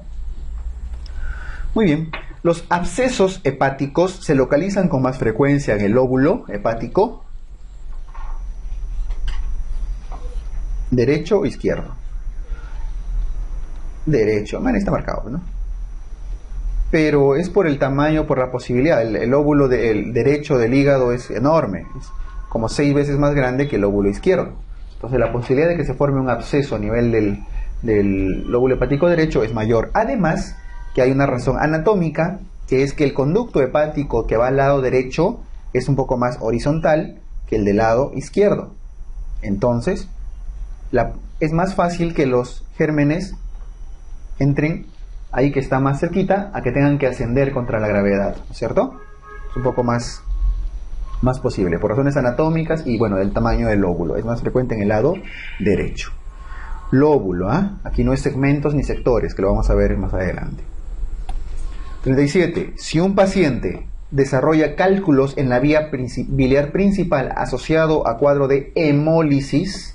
Muy bien. Los abscesos hepáticos se localizan con más frecuencia en el lóbulo hepático derecho o izquierdo. Derecho, está marcado, ¿no? Pero es por el tamaño, por la posibilidad. El lóbulo derecho del hígado es enorme, es como 6 veces más grande que el lóbulo izquierdo. Entonces la posibilidad de que se forme un absceso a nivel del lóbulo hepático derecho es mayor. Además, que hay una razón anatómica, que es que el conducto hepático que va al lado derecho es un poco más horizontal que el del lado izquierdo. Entonces, es más fácil que los gérmenes entren ahí que está más cerquita, a que tengan que ascender contra la gravedad, ¿no es cierto? Es un poco más posible, por razones anatómicas y bueno, del tamaño del lóbulo. Es más frecuente en el lado derecho. Lóbulo, aquí no es segmentos ni sectores, que lo vamos a ver más adelante. 37. Si un paciente desarrolla cálculos en la vía biliar principal asociado a cuadro de hemólisis,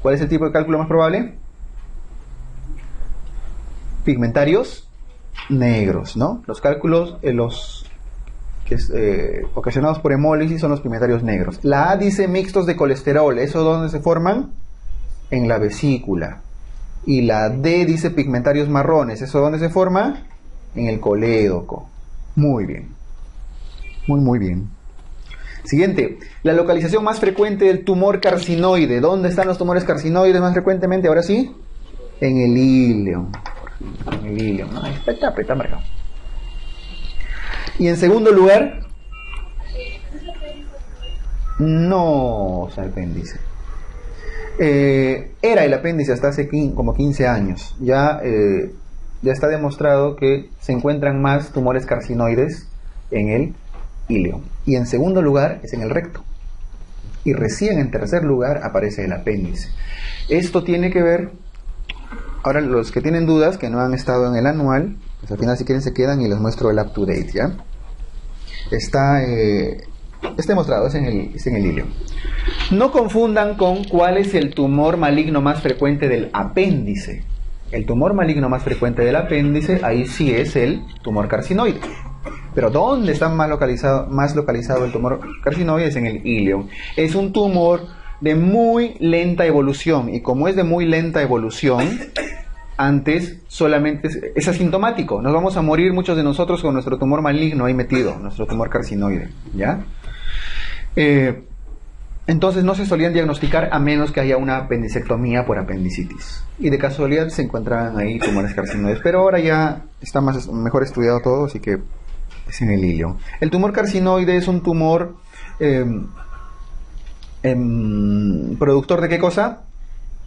¿cuál es el tipo de cálculo más probable? Pigmentarios negros, ¿no? Los cálculos, ocasionados por hemólisis son los pigmentarios negros. La A dice mixtos de colesterol, ¿eso dónde se forman? En la vesícula. Y la D dice pigmentarios marrones, ¿eso dónde se forma? En el colédoco. Muy bien. Muy bien. Siguiente, la localización más frecuente del tumor carcinoide. ¿Dónde están los tumores carcinoides más frecuentemente? Ahora sí, en el ileum. En el ileum. Está marcado. Y en segundo lugar, no es apéndice. Era el apéndice hasta hace como 15 años. Ya está demostrado que se encuentran más tumores carcinoides en el ileum. Y en segundo lugar es en el recto. Y recién en tercer lugar aparece el apéndice. Esto tiene que ver, ahora los que tienen dudas, que no han estado en el anual, pues al final si quieren se quedan y les muestro el up to date, ¿ya? Está demostrado, es en el ileum. No confundan con cuál es el tumor maligno más frecuente del apéndice. El tumor maligno más frecuente del apéndice, ahí sí es el tumor carcinoide. Pero ¿dónde está más localizado el tumor carcinoide? Es en el ileum. Es un tumor de muy lenta evolución, y como es de muy lenta evolución, antes solamente es asintomático. Nos vamos a morir muchos de nosotros con nuestro tumor maligno ahí metido, nuestro tumor carcinoide, ¿ya? Entonces no se solían diagnosticar a menos que haya una apendicectomía por apendicitis. Y de casualidad se encuentran ahí tumores carcinoides. Pero ahora ya está mejor estudiado todo, así que es en el ileum. El tumor carcinoide es un tumor productor de ¿qué cosa?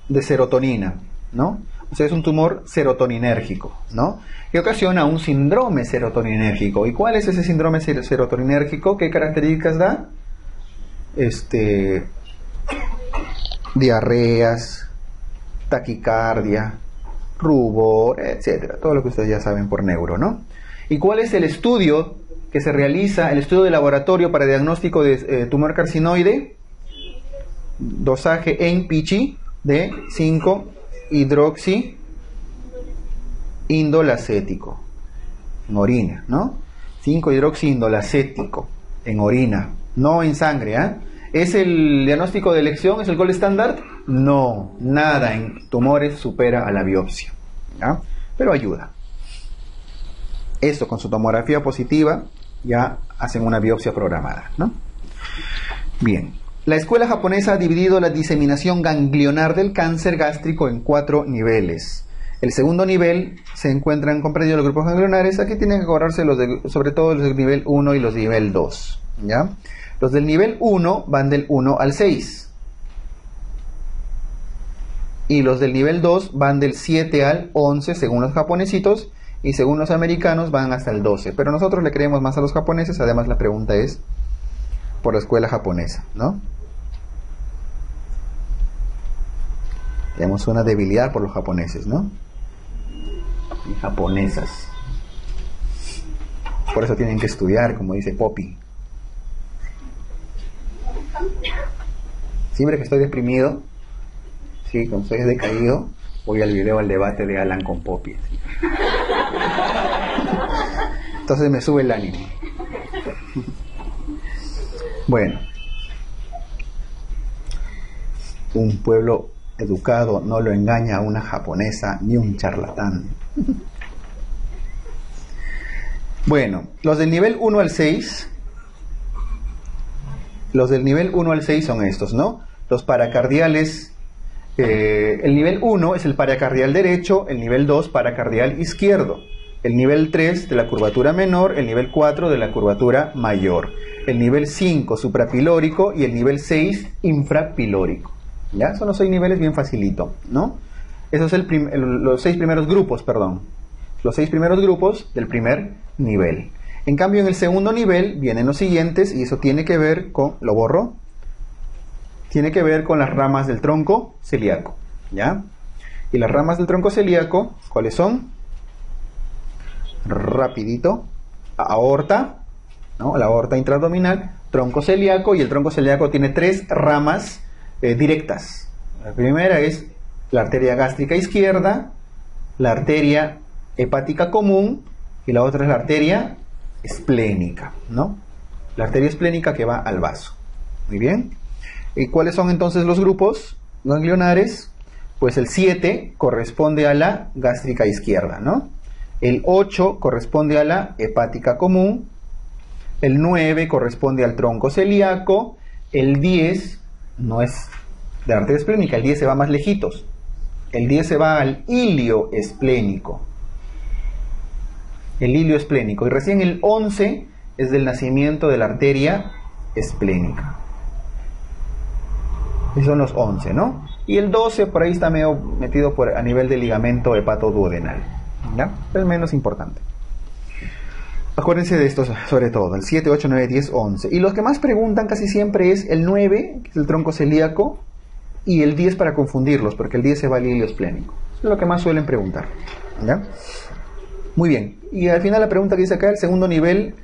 De serotonina, ¿no? O sea, es un tumor serotoninérgico, ¿no? Que ocasiona un síndrome serotoninérgico. ¿Y cuál es ese síndrome serotoninérgico? ¿Qué características da? Diarreas, taquicardia, rubor, etcétera. Todo lo que ustedes ya saben por neuro, ¿no? ¿Y cuál es el estudio que se realiza, el estudio de laboratorio para diagnóstico de tumor carcinoide? Dosaje en pichi de 5-hidroxiindolacético en orina, ¿no? 5-hidroxiindolacético en orina, no en sangre, ¿Es el diagnóstico de elección? ¿Es el gold standard? No, nada en tumores supera a la biopsia, ¿ya? Pero ayuda. Esto con su tomografía positiva ya hacen una biopsia programada, ¿no? Bien. La escuela japonesa ha dividido la diseminación ganglionar del cáncer gástrico en 4 niveles. El segundo nivel se encuentran comprendidos los grupos ganglionares. Aquí tienen que acordarse sobre todo los del nivel 1 y los del nivel 2, ¿ya? Los del nivel 1 van del 1 al 6. Y los del nivel 2 van del 7 al 11 según los japonesitos. Y según los americanos van hasta el 12. Pero nosotros le creemos más a los japoneses. Además la pregunta es por la escuela japonesa, ¿no? Tenemos una debilidad por los japoneses, ¿no? Y japonesas. Por eso tienen que estudiar, como dice Poppy. Siempre que estoy deprimido, sí, cuando estoy decaído, voy al video, al debate de Alan con Poppy. ¿Sí? Entonces me sube el ánimo. Bueno, un pueblo educado no lo engaña a una japonesa ni un charlatán. Bueno, los del nivel 1 al 6. Los del nivel 1 al 6 son estos, ¿no? Los paracardiales. El nivel 1 es el paracardial derecho, el nivel 2 paracardial izquierdo, el nivel 3 de la curvatura menor, el nivel 4 de la curvatura mayor, el nivel 5 suprapilórico y el nivel 6 infrapilórico. ¿Ya? Son los 6 niveles bien facilito, ¿no? Esos son los 6 primeros grupos, perdón. los 6 primeros grupos del primer nivel. En cambio, en el segundo nivel vienen los siguientes, y eso tiene que ver con, lo borro, tiene que ver con las ramas del tronco celíaco, ¿ya? Y las ramas del tronco celíaco, ¿cuáles son? Rapidito, aorta, ¿no? La aorta intraabdominal, tronco celíaco, y el tronco celíaco tiene 3 ramas directas. La primera es la arteria gástrica izquierda, la arteria hepática común, y la otra es la arteria esplénica, ¿no? La arteria esplénica que va al vaso. Muy bien. ¿Y cuáles son entonces los grupos ganglionares? Pues el 7 corresponde a la gástrica izquierda, ¿no? El 8 corresponde a la hepática común, el 9 corresponde al tronco celíaco, el 10 no es de la arteria esplénica, el 10 se va más lejitos, el 10 se va al ilio esplénico, el ilio esplénico, y recién el 11 es del nacimiento de la arteria esplénica. Esos son los 11, ¿no? Y el 12 por ahí está medio metido a nivel del ligamento hepatoduodenal, ¿ya? Es menos importante. Acuérdense de estos sobre todo, el 7, 8, 9, 10, 11. Y los que más preguntan casi siempre es el 9, que es el tronco celíaco, y el 10 para confundirlos, porque el 10 se va al ilio esplénico. Es lo que más suelen preguntar, ¿ya? Muy bien. Y al final la pregunta que dice acá, el segundo nivel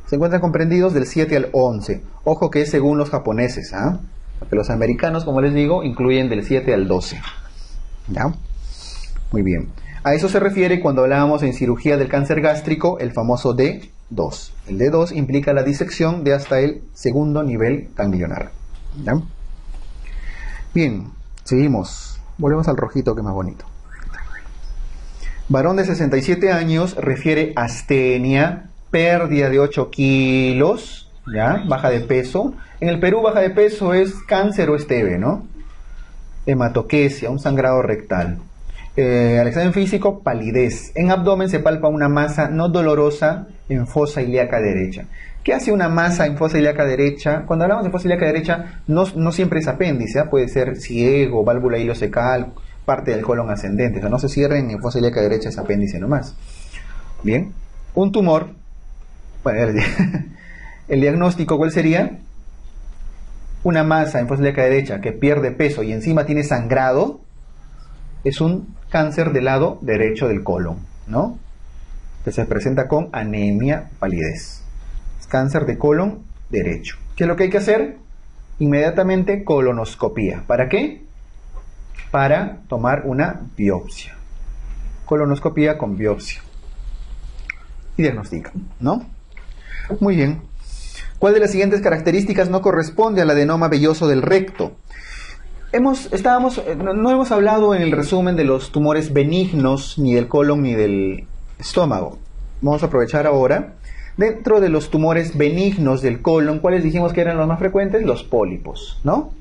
se encuentran comprendidos del 7 al 11. Ojo que es según los japoneses, ¿ah? Porque los americanos, como les digo, incluyen del 7 al 12. ¿Ya? Muy bien. A eso se refiere cuando hablábamos en cirugía del cáncer gástrico, el famoso D2. El D2 implica la disección de hasta el segundo nivel ganglionar. ¿Ya? Bien, seguimos. Volvemos al rojito, que es más bonito. Varón de 67 años refiere astenia, pérdida de 8 kilos, ¿ya? Baja de peso. En el Perú baja de peso es cáncer o es TB, ¿no? Hematoquesia, un sangrado rectal. Al examen físico, palidez. En abdomen se palpa una masa no dolorosa en fosa ilíaca derecha. ¿Qué hace una masa en fosa ilíaca derecha? Cuando hablamos de fosa ilíaca derecha, no siempre es apéndice, ¿eh? Puede ser ciego, válvula ileocecal, parte del colon ascendente. O sea, no se cierren en fosa ilíaca derecha, es apéndice nomás. Bien. Un tumor. Bueno, el diagnóstico, ¿cuál sería? Una masa en fosa ilíaca derecha que pierde peso y encima tiene sangrado, es un cáncer del lado derecho del colon, ¿no? Que se presenta con anemia, palidez. Es cáncer de colon derecho. ¿Qué es lo que hay que hacer? Inmediatamente colonoscopía. ¿Para qué? Para tomar una biopsia. Colonoscopía con biopsia. Y diagnostica, ¿no? Muy bien. ¿Cuál de las siguientes características no corresponde al adenoma velloso del recto? No hemos hablado en el resumen de los tumores benignos, ni del colon ni del estómago. Vamos a aprovechar ahora. Dentro de los tumores benignos del colon, ¿cuáles dijimos que eran los más frecuentes? Los pólipos, ¿no?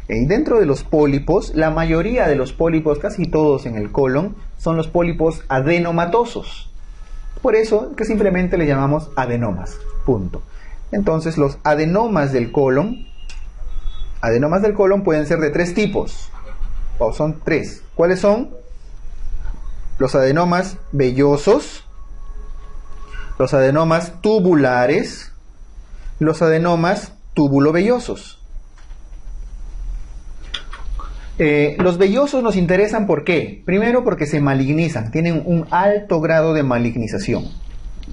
Y dentro de los pólipos, la mayoría de los pólipos, casi todos en el colon, son los pólipos adenomatosos. Por eso que simplemente le llamamos adenomas, punto. Entonces los adenomas del colon pueden ser de 3 tipos, o son 3. ¿Cuáles son? Los adenomas vellosos, los adenomas tubulares, los adenomas tubulovellosos. Los vellosos nos interesan, ¿por qué? Primero porque se malignizan, tienen un alto grado de malignización,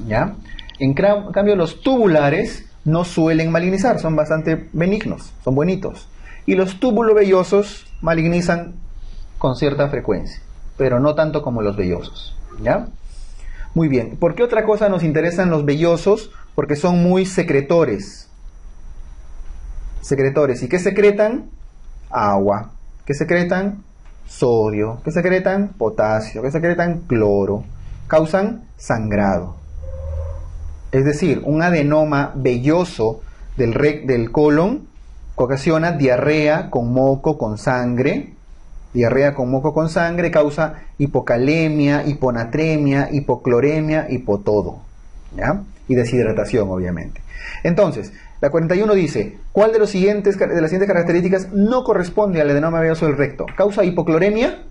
¿ya? En cambio los tubulares no suelen malignizar, son bastante benignos, son bonitos. Y los tubulovellosos malignizan con cierta frecuencia, pero no tanto como los vellosos, ¿ya? Muy bien. ¿Por qué otra cosa nos interesan los vellosos? Porque son muy secretores. ¿Y qué secretan? Agua. ¿Qué secretan? Sodio. ¿Qué secretan? Potasio. ¿Qué secretan? Cloro. Causan sangrado. Es decir, un adenoma velloso del colon ocasiona diarrea con moco con sangre. Diarrea con moco con sangre causa hipocalemia, hiponatremia, hipocloremia, hipotodo, ¿ya? Y deshidratación, obviamente. Entonces, la 41 dice, ¿cuál de las siguientes características no corresponde al adenoma velloso del recto? ¿Causa hipocloremia?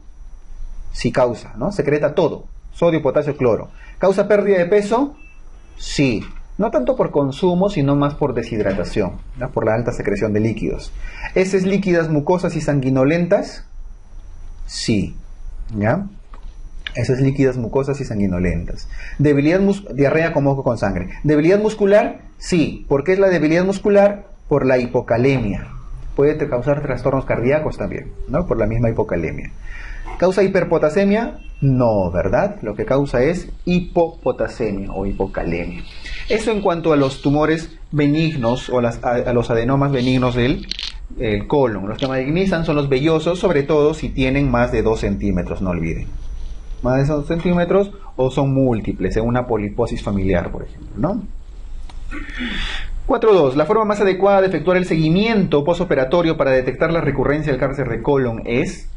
Sí causa, ¿no? Secreta todo. Sodio, potasio, cloro. ¿Causa pérdida de peso? Sí. No tanto por consumo, sino más por deshidratación, ¿no? Por la alta secreción de líquidos. ¿Heces líquidas, mucosas y sanguinolentas? Sí. ¿Ya? Heces líquidas, mucosas y sanguinolentas. Diarrea con moco con sangre. ¿Debilidad muscular? Sí. ¿Por qué es la debilidad muscular? Por la hipocalemia. Puede causar trastornos cardíacos también, ¿no? Por la misma hipocalemia. ¿Causa hiperpotasemia? No, ¿verdad? Lo que causa es hipopotasemia o hipocalemia. Eso en cuanto a los tumores benignos o a los adenomas benignos del colon. Los que malignizan son los vellosos, sobre todo si tienen más de 2 centímetros, no olviden. Más de 2 centímetros o son múltiples, en una poliposis familiar, por ejemplo, ¿no? 4.2. La forma más adecuada de efectuar el seguimiento posoperatorio para detectar la recurrencia del cáncer de colon es...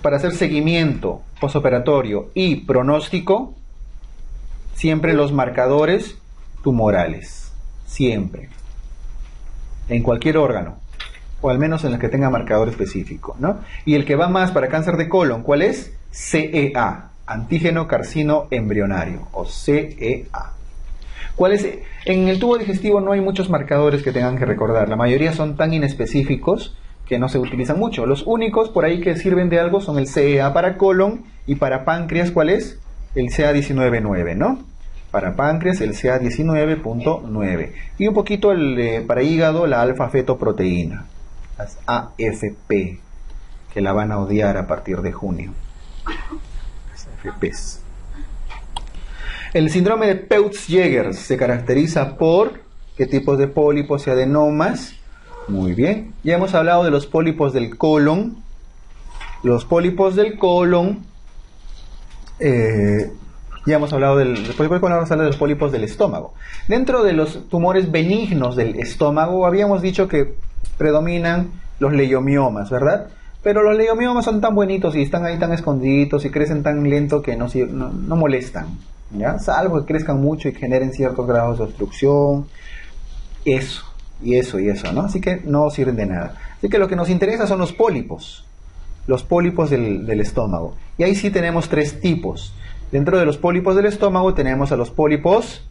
Para hacer seguimiento posoperatorio y pronóstico, siempre los marcadores tumorales. Siempre. En cualquier órgano. O al menos en el que tenga marcador específico, ¿no? Y el que va más para cáncer de colon, ¿cuál es? CEA. Antígeno carcino embrionario. O CEA. ¿Cuál es? En el tubo digestivo no hay muchos marcadores que tengan que recordar. La mayoría son tan inespecíficos que no se utilizan mucho. Los únicos por ahí que sirven de algo son el CEA para colon y para páncreas, ¿cuál es? El CA19.9, ¿no? Para páncreas el CA19.9 y un poquito para hígado la alfa-fetoproteína, las AFP, que la van a odiar a partir de junio. Las AFPs. El síndrome de Peutz-Jeghers se caracteriza por ¿qué tipos de pólipos y adenomas? Muy bien, ya hemos hablado de los pólipos del colon. Los pólipos del colon, ya hemos hablado vamos a hablar de los pólipos del estómago. Dentro de los tumores benignos del estómago, habíamos dicho que predominan los leiomiomas, ¿verdad? Pero los leiomiomas son tan bonitos y están ahí tan escondiditos y crecen tan lento que no molestan, ¿ya? Salvo que crezcan mucho y generen ciertos grados de obstrucción. Eso, ¿no? Así que no sirven de nada. Así que lo que nos interesa son los pólipos del estómago. Y ahí sí tenemos 3 tipos. Dentro de los pólipos del estómago tenemos a los pólipos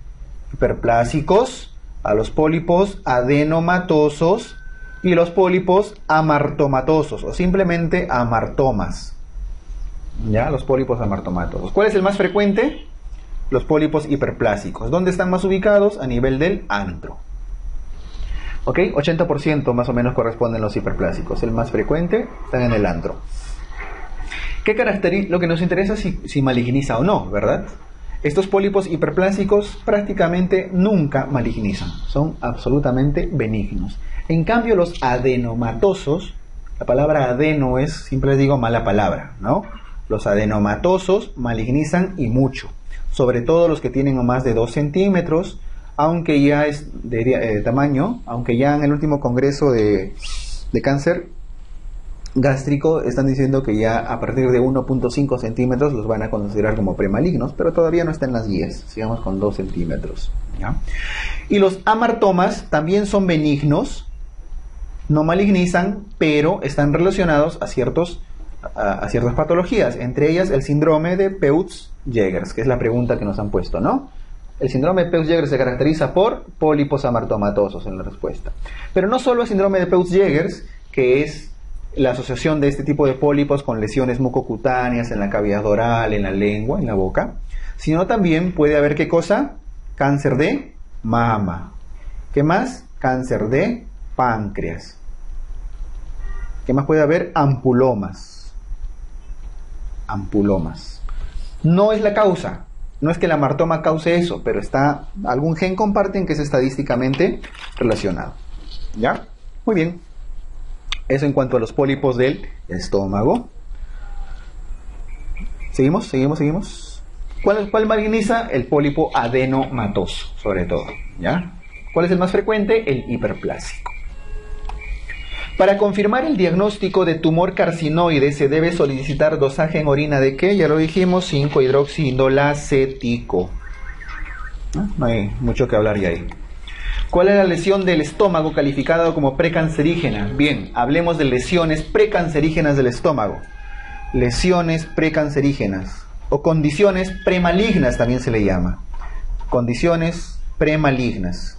hiperplásicos, a los pólipos adenomatosos y los pólipos amartomatosos o simplemente amartomas. ¿Ya? Los pólipos amartomatosos. ¿Cuál es el más frecuente? Los pólipos hiperplásicos. ¿Dónde están más ubicados? A nivel del antro. ¿Ok? 80% más o menos corresponden los hiperplásicos. El más frecuente están en el antro. Lo que nos interesa es si maligniza o no, ¿verdad? Estos pólipos hiperplásicos prácticamente nunca malignizan. Son absolutamente benignos. En cambio, los adenomatosos, la palabra adeno es, siempre les digo, mala palabra, ¿no? Los adenomatosos malignizan y mucho. Sobre todo los que tienen más de 2 centímetros, aunque ya es de tamaño, aunque ya en el último congreso de cáncer gástrico están diciendo que ya a partir de 1.5 centímetros los van a considerar como premalignos, pero todavía no está en las guías, sigamos con 2 centímetros, ¿ya? Y los amartomas también son benignos, no malignizan, pero están relacionados a ciertas patologías, entre ellas el síndrome de Peutz-Jeghers, que es la pregunta que nos han puesto, ¿no? El síndrome de Peutz-Jeghers se caracteriza por pólipos amartomatosos en la respuesta. Pero no solo el síndrome de Peutz-Jeghers, que es la asociación de este tipo de pólipos con lesiones mucocutáneas en la cavidad oral, en la lengua, en la boca, sino también puede haber, ¿qué cosa? Cáncer de mama. ¿Qué más? Cáncer de páncreas. ¿Qué más puede haber? Ampulomas. Ampulomas. No es la causa. No es que la amartoma cause eso, pero algún gen comparten que es estadísticamente relacionado. ¿Ya? Muy bien. Eso en cuanto a los pólipos del estómago. ¿Seguimos? ¿Cuál maligniza? El pólipo adenomatoso, sobre todo, ¿ya? ¿Cuál es el más frecuente? El hiperplásico. Para confirmar el diagnóstico de tumor carcinoide se debe solicitar dosaje en orina de ¿qué? Ya lo dijimos, 5-hidroxiindolacético. No hay mucho que hablar ya ahí. ¿Cuál es la lesión del estómago calificada como precancerígena? Bien, hablemos de lesiones precancerígenas del estómago. lesiones precancerígenas o condiciones premalignas también se le llama. Condiciones premalignas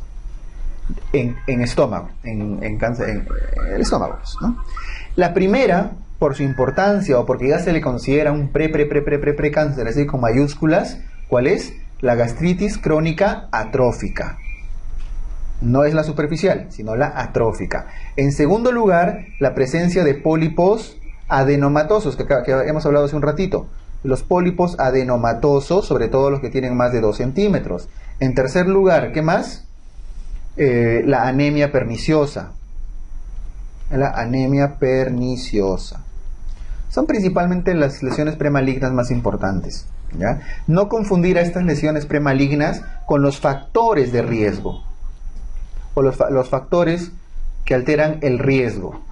en estómago, en cáncer, en el estómago, ¿no? La primera, por su importancia o porque ya se le considera un pre-cáncer, así con mayúsculas, ¿cuál es? La gastritis crónica atrófica. No es la superficial, sino la atrófica. En segundo lugar, la presencia de pólipos adenomatosos, que hemos hablado hace un ratito. Los pólipos adenomatosos, sobre todo los que tienen más de 2 centímetros. En tercer lugar, ¿qué más? La anemia perniciosa. La anemia perniciosa. Son principalmente las lesiones premalignas más importantes, ¿ya? No confundir a estas lesiones premalignas con los factores de riesgo o los factores que alteran el riesgo.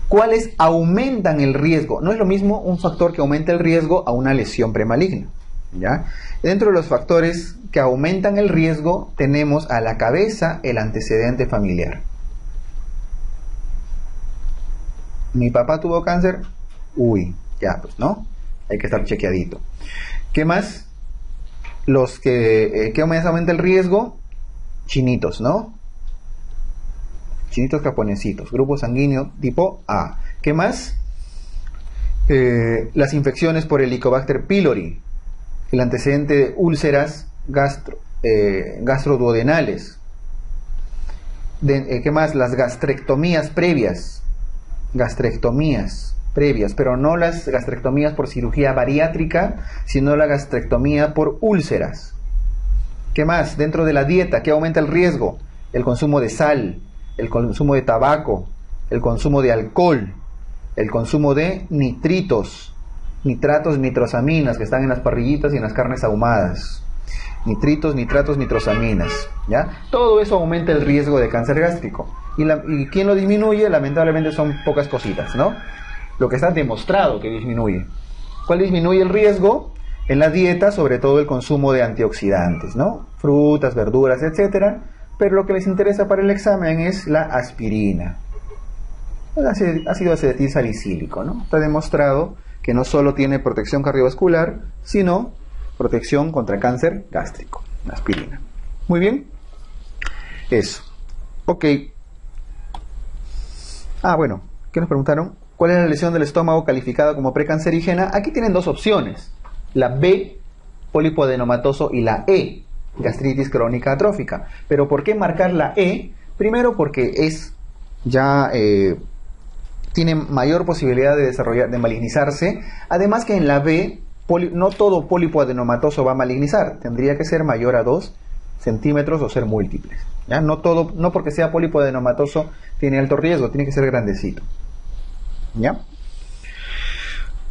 ¿Cuáles aumentan el riesgo? No es lo mismo un factor que aumenta el riesgo a una lesión premaligna, ¿ya? Dentro de los factores que aumentan el riesgo tenemos a la cabeza el antecedente familiar. Mi papá tuvo cáncer, uy, ya pues, ¿no? Hay que estar chequeadito. ¿Qué más? Los que más aumenta el riesgo, chinitos, ¿no? Chinitos japonesitos, grupo sanguíneo tipo A. ¿Qué más? Las infecciones por Helicobacter pylori, el antecedente de úlceras gastroduodenales. ¿Qué más? Las gastrectomías previas, pero no las gastrectomías por cirugía bariátrica, sino la gastrectomía por úlceras. ¿Qué más? Dentro de la dieta, ¿qué aumenta el riesgo? El consumo de sal, el consumo de tabaco, el consumo de alcohol, el consumo de nitritos, nitratos, nitrosaminas, que están en las parrillitas y en las carnes ahumadas. Nitritos, nitratos, nitrosaminas, ¿ya? Todo eso aumenta el riesgo de cáncer gástrico. ¿Y quién lo disminuye? Lamentablemente son pocas cositas, ¿no? Lo que está demostrado que disminuye. ¿Cuál disminuye el riesgo? En la dieta, sobre todo el consumo de antioxidantes, ¿no? Frutas, verduras, etcétera. Pero lo que les interesa para el examen es la aspirina. El ácido acetil salicílico, ¿no? Está demostrado que no solo tiene protección cardiovascular, sino protección contra cáncer gástrico. La aspirina. Muy bien. Eso. Ok. Bueno, ¿qué nos preguntaron? ¿Cuál es la lesión del estómago calificada como precancerígena? Aquí tienen dos opciones. La B, pólipo adenomatoso, y la E, gastritis crónica atrófica. ¿Pero por qué marcar la E? Primero porque tiene mayor posibilidad de malignizarse. Además que en la B, no todo pólipo adenomatoso va a malignizar. Tendría que ser mayor a 2 centímetros o ser múltiples, ¿ya? No porque sea pólipo adenomatoso tiene alto riesgo, tiene que ser grandecito, ¿ya?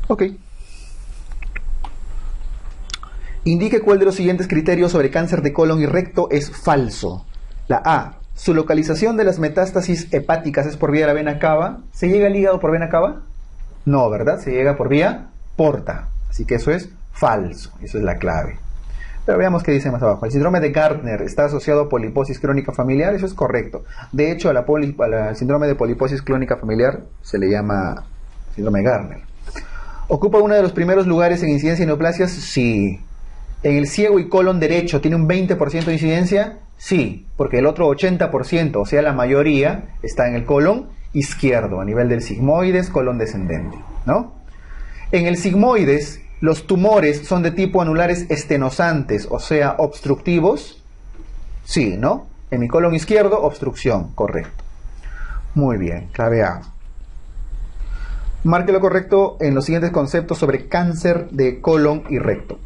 Ok. Indique cuál de los siguientes criterios sobre cáncer de colon y recto es falso. La A. Su localización de las metástasis hepáticas es por vía de la vena cava. ¿Se llega al hígado por vena cava? No, ¿verdad? Se llega por vía porta. Así que eso es falso. Eso es la clave. Pero veamos qué dice más abajo. El síndrome de Gardner está asociado a poliposis crónica familiar. Eso es correcto. De hecho, al síndrome de poliposis crónica familiar se le llama síndrome de Gardner. ¿Ocupa uno de los primeros lugares en incidencia de neoplasias? Sí. ¿En el ciego y colon derecho tiene un 20% de incidencia? Sí, porque el otro 80%, o sea la mayoría, está en el colon izquierdo, a nivel del sigmoides, colon descendente, ¿no? En el sigmoides, los tumores son de tipo anulares estenosantes, o sea, obstructivos. Sí, ¿no? En mi colon izquierdo, obstrucción, correcto. Muy bien, clave A. Marque lo correcto en los siguientes conceptos sobre cáncer de colon y recto.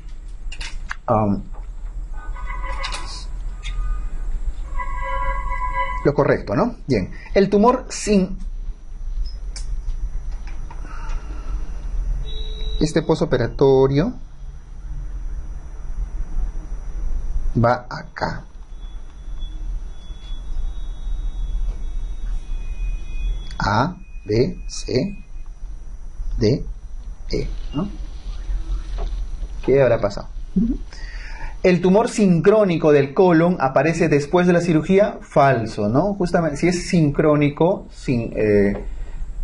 Lo correcto, ¿no? Bien. El tumor sin... Este postoperatorio va acá. A, B, C, D, E, ¿no? ¿Qué habrá pasado? El tumor sincrónico del colon aparece después de la cirugía, falso, ¿no? Justamente, si es sincrónico,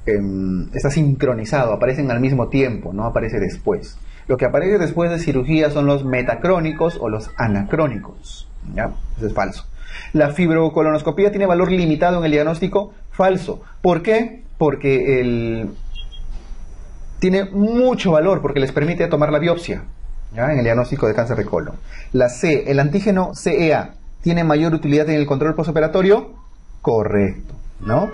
está sincronizado, aparecen al mismo tiempo, no aparece después. Lo que aparece después de cirugía son los metacrónicos o los anacrónicos, ¿ya? Eso es falso. La fibrocolonoscopía tiene valor limitado en el diagnóstico, falso. ¿Por qué? Porque tiene mucho valor, porque les permite tomar la biopsia, ¿ya? En el diagnóstico de cáncer de colon. La C, el antígeno CEA, ¿tiene mayor utilidad en el control postoperatorio? Correcto, ¿no?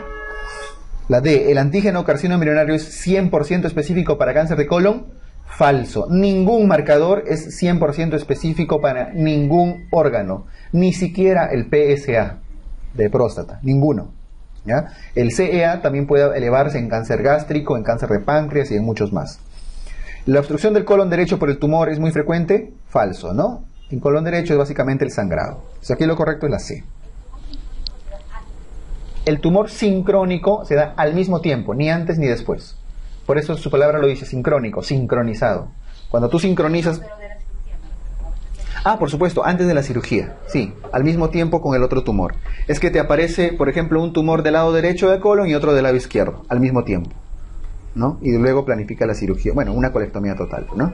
La D, el antígeno carcinoma embrionario es 100% específico para cáncer de colon. Falso. Ningún marcador es 100% específico para ningún órgano, ni siquiera el PSA de próstata, ninguno, ¿ya? El CEA también puede elevarse en cáncer gástrico, en cáncer de páncreas y en muchos más. La obstrucción del colon derecho por el tumor es muy frecuente. Falso, ¿no? En colon derecho es básicamente el sangrado. O sea, aquí lo correcto es la C. El tumor sincrónico se da al mismo tiempo, ni antes ni después. Por eso su palabra lo dice, sincrónico, sincronizado. Cuando tú sincronizas... Ah, por supuesto, antes de la cirugía, sí, al mismo tiempo con el otro tumor. Es que te aparece, por ejemplo, un tumor del lado derecho del colon y otro del lado izquierdo, al mismo tiempo, ¿no? Y luego planifica la cirugía. Bueno, una colectomía total, ¿no?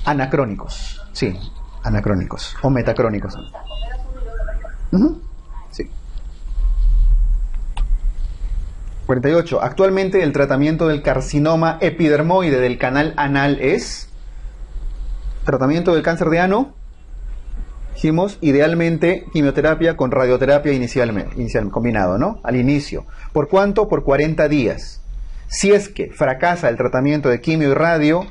Anacrónicos, sí, anacrónicos, o metacrónicos. Sí. 48. Actualmente el tratamiento del carcinoma epidermoide del canal anal es tratamiento del cáncer de ano. Dijimos, idealmente quimioterapia con radioterapia inicial combinado, ¿no? Al inicio. ¿Por cuánto? Por 40 días. Si es que fracasa el tratamiento de quimio y radio,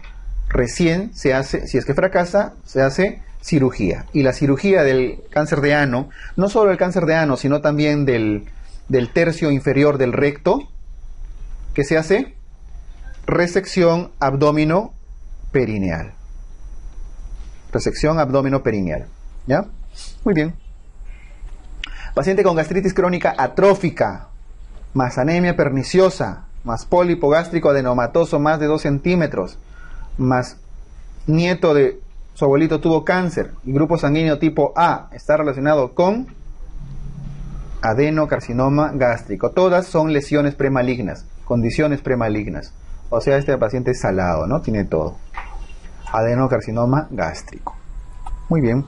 recién se hace, si es que fracasa, se hace cirugía. Y la cirugía del cáncer de ano, no solo el cáncer de ano, sino también del tercio inferior del recto, ¿qué se hace? Resección abdomino-perineal. Resección abdomino-perineal, ¿ya? Muy bien. Paciente con gastritis crónica atrófica, más anemia perniciosa, más pólipo gástrico adenomatoso más de 2 centímetros, más nieto de su abuelito tuvo cáncer y grupo sanguíneo tipo A, está relacionado con adenocarcinoma gástrico. Todas son lesiones premalignas, condiciones premalignas. O sea, este paciente es salado, ¿no? Tiene todo. Adenocarcinoma gástrico. Muy bien.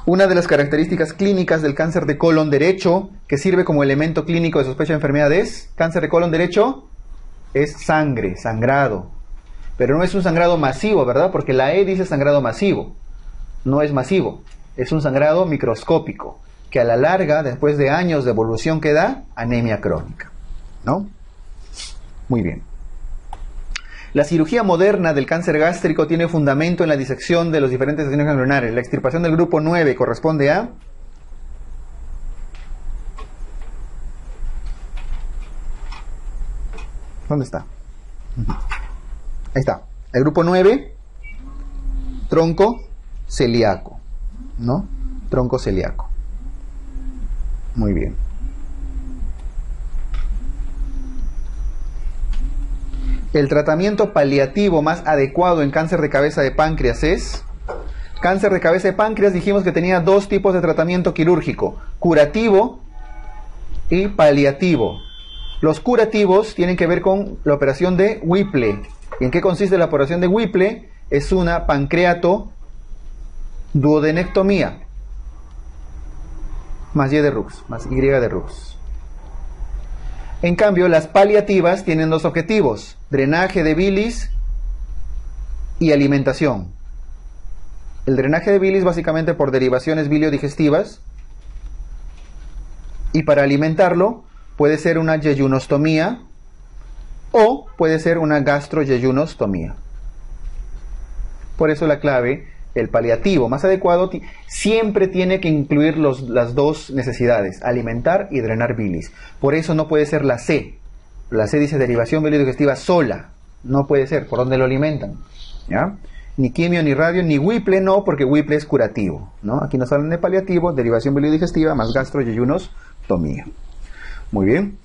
Una de las características clínicas del cáncer de colon derecho, que sirve como elemento clínico de sospecha de enfermedad, es cáncer de colon derecho, es sangre, sangrado. Pero no es un sangrado masivo, ¿verdad? Porque la E dice sangrado masivo. No es masivo. Es un sangrado microscópico, que a la larga, después de años de evolución, que da anemia crónica, ¿no? Muy bien. La cirugía moderna del cáncer gástrico tiene fundamento en la disección de los diferentes tejidos ganglionares. La extirpación del grupo 9 corresponde a... ¿Dónde está? Ahí está. El grupo 9, tronco celíaco, ¿no? Tronco celíaco. Muy bien. El tratamiento paliativo más adecuado en cáncer de cabeza de páncreas es... Cáncer de cabeza de páncreas dijimos que tenía 2 tipos de tratamiento quirúrgico, curativo y paliativo. Los curativos tienen que ver con la operación de Whipple. ¿En qué consiste la operación de Whipple? Es una pancreato-duodenectomía más Y de Rux, más Y de Rux. En cambio, las paliativas tienen 2 objetivos: drenaje de bilis y alimentación. El drenaje de bilis básicamente por derivaciones biliodigestivas, y para alimentarlo puede ser una yeyunostomía o puede ser una gastroyeyunostomía. Por eso la clave, el paliativo más adecuado siempre tiene que incluir las 2 necesidades, alimentar y drenar bilis. Por eso no puede ser la C. La C dice derivación biliodigestiva sola. No puede ser. ¿Por dónde lo alimentan? ¿Ya? Ni quimio, ni radio, ni Whipple no, porque Whipple es curativo, ¿no? Aquí nos hablan de paliativo, derivación biliodigestiva más gastroyeyunostomía. Muy bien.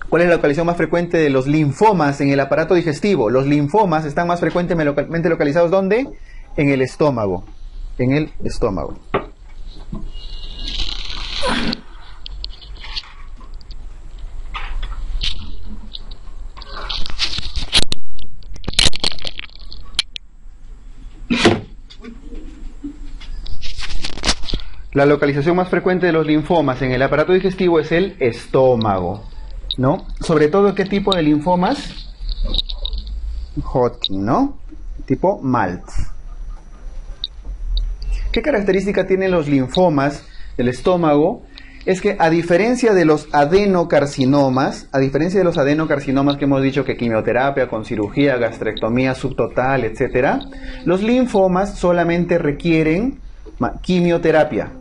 ¿Cuál es la localización más frecuente de los linfomas en el aparato digestivo? Los linfomas están más frecuentemente localizados ¿dónde? En el estómago. En el estómago. La localización más frecuente de los linfomas en el aparato digestivo es el estómago, ¿no? Sobre todo, ¿qué tipo de linfomas? Hodgkin, ¿no? Tipo Maltz. ¿Qué característica tienen los linfomas del estómago? Es que a diferencia de los adenocarcinomas, que hemos dicho que quimioterapia con cirugía, gastrectomía subtotal, etcétera, los linfomas solamente requieren quimioterapia.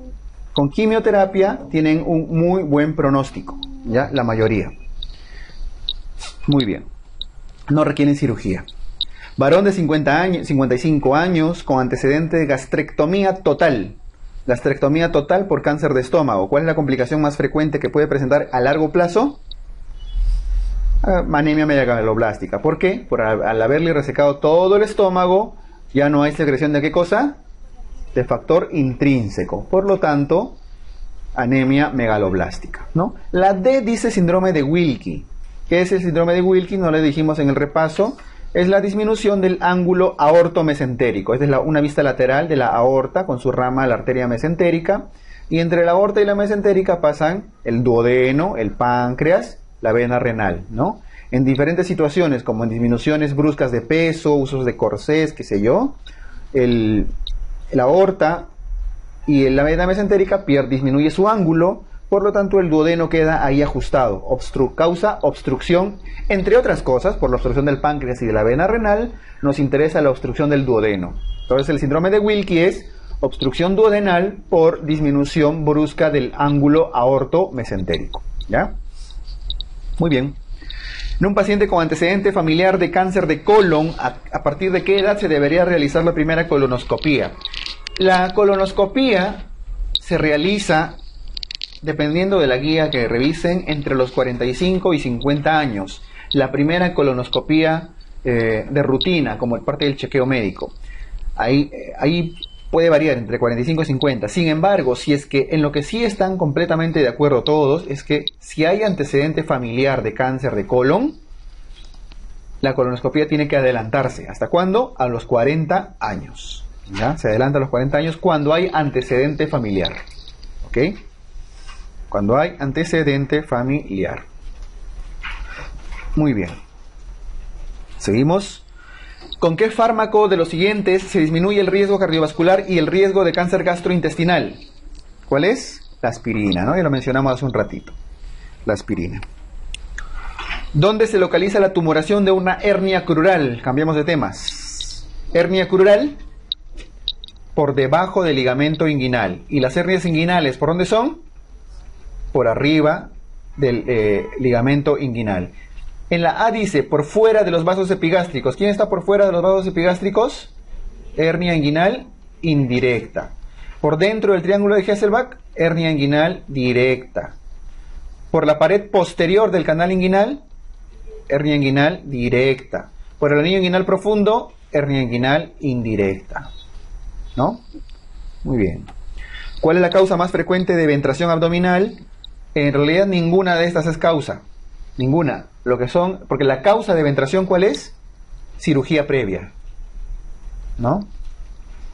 Con quimioterapia tienen un muy buen pronóstico, ¿ya? La mayoría. Muy bien. No requieren cirugía. Varón de 55 años con antecedente de gastrectomía total. Gastrectomía total por cáncer de estómago. ¿Cuál es la complicación más frecuente que puede presentar a largo plazo? Anemia megaloblástica. ¿Por qué? Al haberle resecado todo el estómago, ya no hay secreción de ¿qué cosa? De factor intrínseco. Por lo tanto, anemia megaloblástica, ¿no? La D dice síndrome de Wilkie. ¿Qué es el síndrome de Wilkie? No le dijimos en el repaso. Es la disminución del ángulo aorto-mesentérico. Esta es una vista lateral de la aorta con su rama, la arteria mesentérica. Y entre la aorta y la mesentérica pasan el duodeno, el páncreas, la vena renal, ¿no? En diferentes situaciones, como en disminuciones bruscas de peso, usos de corsés, qué sé yo, la aorta y la vena mesentérica disminuye su ángulo. Por lo tanto, el duodeno queda ahí ajustado, causa obstrucción, entre otras cosas, por la obstrucción del páncreas y de la vena renal, nos interesa la obstrucción del duodeno. Entonces, el síndrome de Wilkie es obstrucción duodenal por disminución brusca del ángulo aorto-mesentérico, ¿ya? Muy bien. En un paciente con antecedente familiar de cáncer de colon, ¿a partir de qué edad se debería realizar la primera colonoscopía? La colonoscopía se realiza, dependiendo de la guía que revisen, entre los 45 y 50 años. La primera colonoscopía de rutina, como parte del chequeo médico. Ahí puede variar entre 45 y 50. Sin embargo, si es que en lo que sí están completamente de acuerdo todos, es que si hay antecedente familiar de cáncer de colon, la colonoscopía tiene que adelantarse. ¿Hasta cuándo? A los 40 años. ¿Ya? Se adelanta a los 40 años cuando hay antecedente familiar. ¿Ok? Cuando hay antecedente familiar. Muy bien. Seguimos. ¿Con qué fármaco de los siguientes se disminuye el riesgo cardiovascular y el riesgo de cáncer gastrointestinal? ¿Cuál es? La aspirina, ¿no? Ya lo mencionamos hace un ratito. La aspirina. ¿Dónde se localiza la tumoración de una hernia crural? Cambiamos de temas. Hernia crural por debajo del ligamento inguinal. ¿Y las hernias inguinales por dónde son? Por arriba del ligamento inguinal. En la A dice, por fuera de los vasos epigástricos. ¿Quién está por fuera de los vasos epigástricos? Hernia inguinal indirecta. Por dentro del triángulo de Hesselbach, hernia inguinal directa. Por la pared posterior del canal inguinal, hernia inguinal directa. Por el anillo inguinal profundo, hernia inguinal indirecta. ¿No? Muy bien. ¿Cuál es la causa más frecuente de ventración abdominal? En realidad ninguna de estas es causa. Ninguna. Porque la causa de ventración, ¿cuál es? Cirugía previa. ¿No?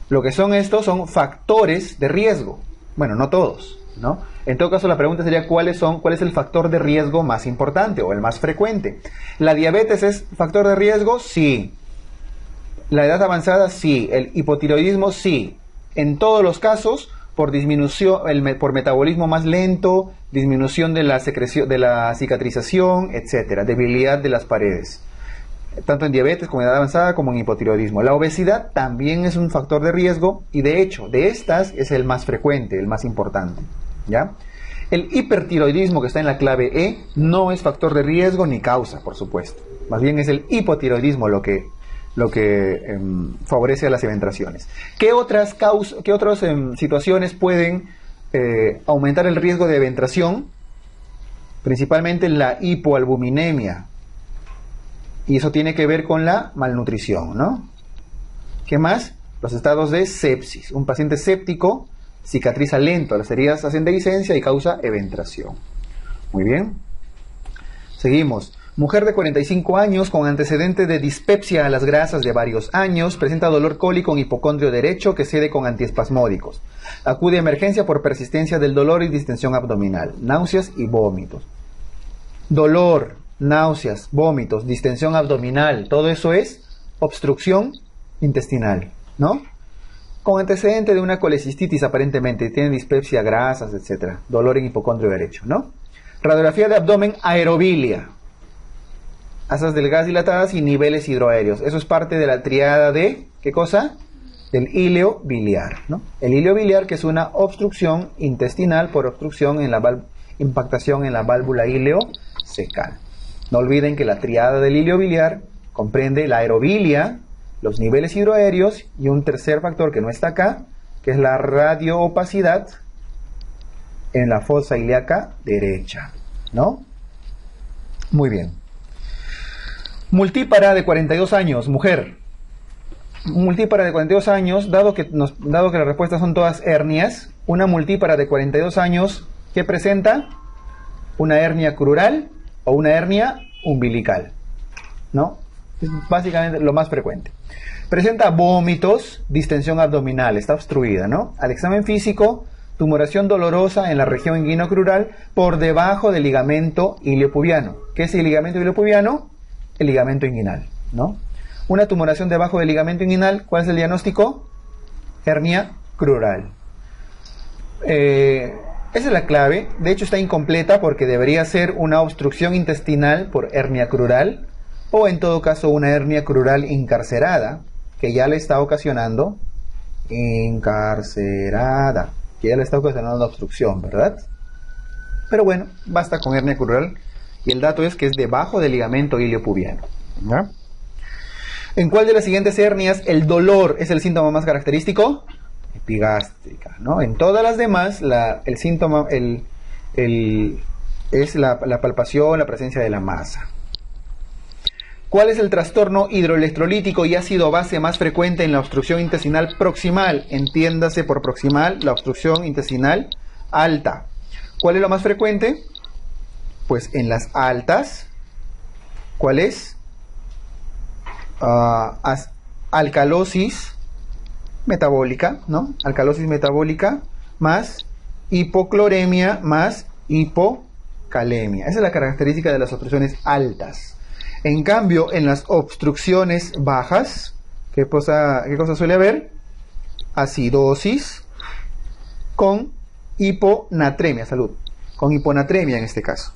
Lo que son estos son factores de riesgo. Bueno, no todos, ¿no? En todo caso, la pregunta sería ¿cuál es el factor de riesgo más importante o el más frecuente? ¿La diabetes es factor de riesgo? Sí. ¿La edad avanzada? Sí. ¿El hipotiroidismo? Sí. En todos los casos, por disminución, por metabolismo más lento, disminución de la secreción, de la cicatrización, etcétera, debilidad de las paredes, tanto en diabetes como en edad avanzada como en hipotiroidismo. La obesidad también es un factor de riesgo y de hecho de estas es el más frecuente, el más importante, ¿ya? El hipertiroidismo, que está en la clave E, no es factor de riesgo ni causa, por supuesto. Más bien es el hipotiroidismo lo que favorece a las eventraciones. ¿Qué otras situaciones pueden aumentar el riesgo de eventración? Principalmente la hipoalbuminemia. Y eso tiene que ver con la malnutrición, ¿no? ¿Qué más? Los estados de sepsis. Un paciente séptico cicatriza lento, las heridas hacen dehiscencia y causa eventración. Muy bien. Seguimos. Mujer de 45 años con antecedente de dispepsia a las grasas de varios años, presenta dolor cólico en hipocondrio derecho que cede con antiespasmódicos. Acude a emergencia por persistencia del dolor y distensión abdominal, náuseas y vómitos. Dolor, náuseas, vómitos, distensión abdominal, todo eso es obstrucción intestinal, ¿no? Con antecedente de una colecistitis aparentemente, tiene dispepsia, grasas, etc. Dolor en hipocondrio derecho, ¿no? Radiografía de abdomen, aerobilia. Asas del gas dilatadas y niveles hidroaéreos. Eso es parte de la triada de, ¿qué cosa? Del íleo biliar, ¿no? El íleo biliar, que es una obstrucción intestinal por obstrucción en la impactación en la válvula ileocecal. No olviden que la triada del íleo biliar comprende la aerobilia, los niveles hidroaéreos y un tercer factor que no está acá, que es la radioopacidad en la fosa ilíaca derecha, ¿no? Muy bien. Multípara de 42 años, mujer. Multípara de 42 años, dado que las respuestas son todas hernias, una multípara de 42 años, ¿qué presenta? Una hernia crural o una hernia umbilical, ¿no? Es básicamente lo más frecuente. Presenta vómitos, distensión abdominal, está obstruida, ¿no? Al examen físico, tumoración dolorosa en la región inguinocrural por debajo del ligamento iliopubiano. ¿Qué es el ligamento iliopubiano? El ligamento inguinal, ¿no? Una tumoración debajo del ligamento inguinal, ¿cuál es el diagnóstico? Hernia crural. Esa es la clave. De hecho está incompleta porque debería ser una obstrucción intestinal por hernia crural, o en todo caso una hernia crural encarcerada, que ya le está ocasionando obstrucción, ¿verdad? Pero bueno, basta con hernia crural. Y el dato es que es debajo del ligamento iliopubiano, ¿ya? ¿En cuál de las siguientes hernias el dolor es el síntoma más característico? Epigástrica, ¿no? En todas las demás, el síntoma es la palpación, la presencia de la masa. ¿Cuál es el trastorno hidroelectrolítico y ácido base más frecuente en la obstrucción intestinal proximal? Entiéndase por proximal, la obstrucción intestinal alta. ¿Cuál es lo más frecuente? Pues en las altas, ¿cuál es? Alcalosis metabólica, ¿no? Alcalosis metabólica más hipocloremia más hipocalemia. Esa es la característica de las obstrucciones altas. En cambio, en las obstrucciones bajas, ¿qué cosa suele haber? Acidosis con hiponatremia, salud, con hiponatremia en este caso.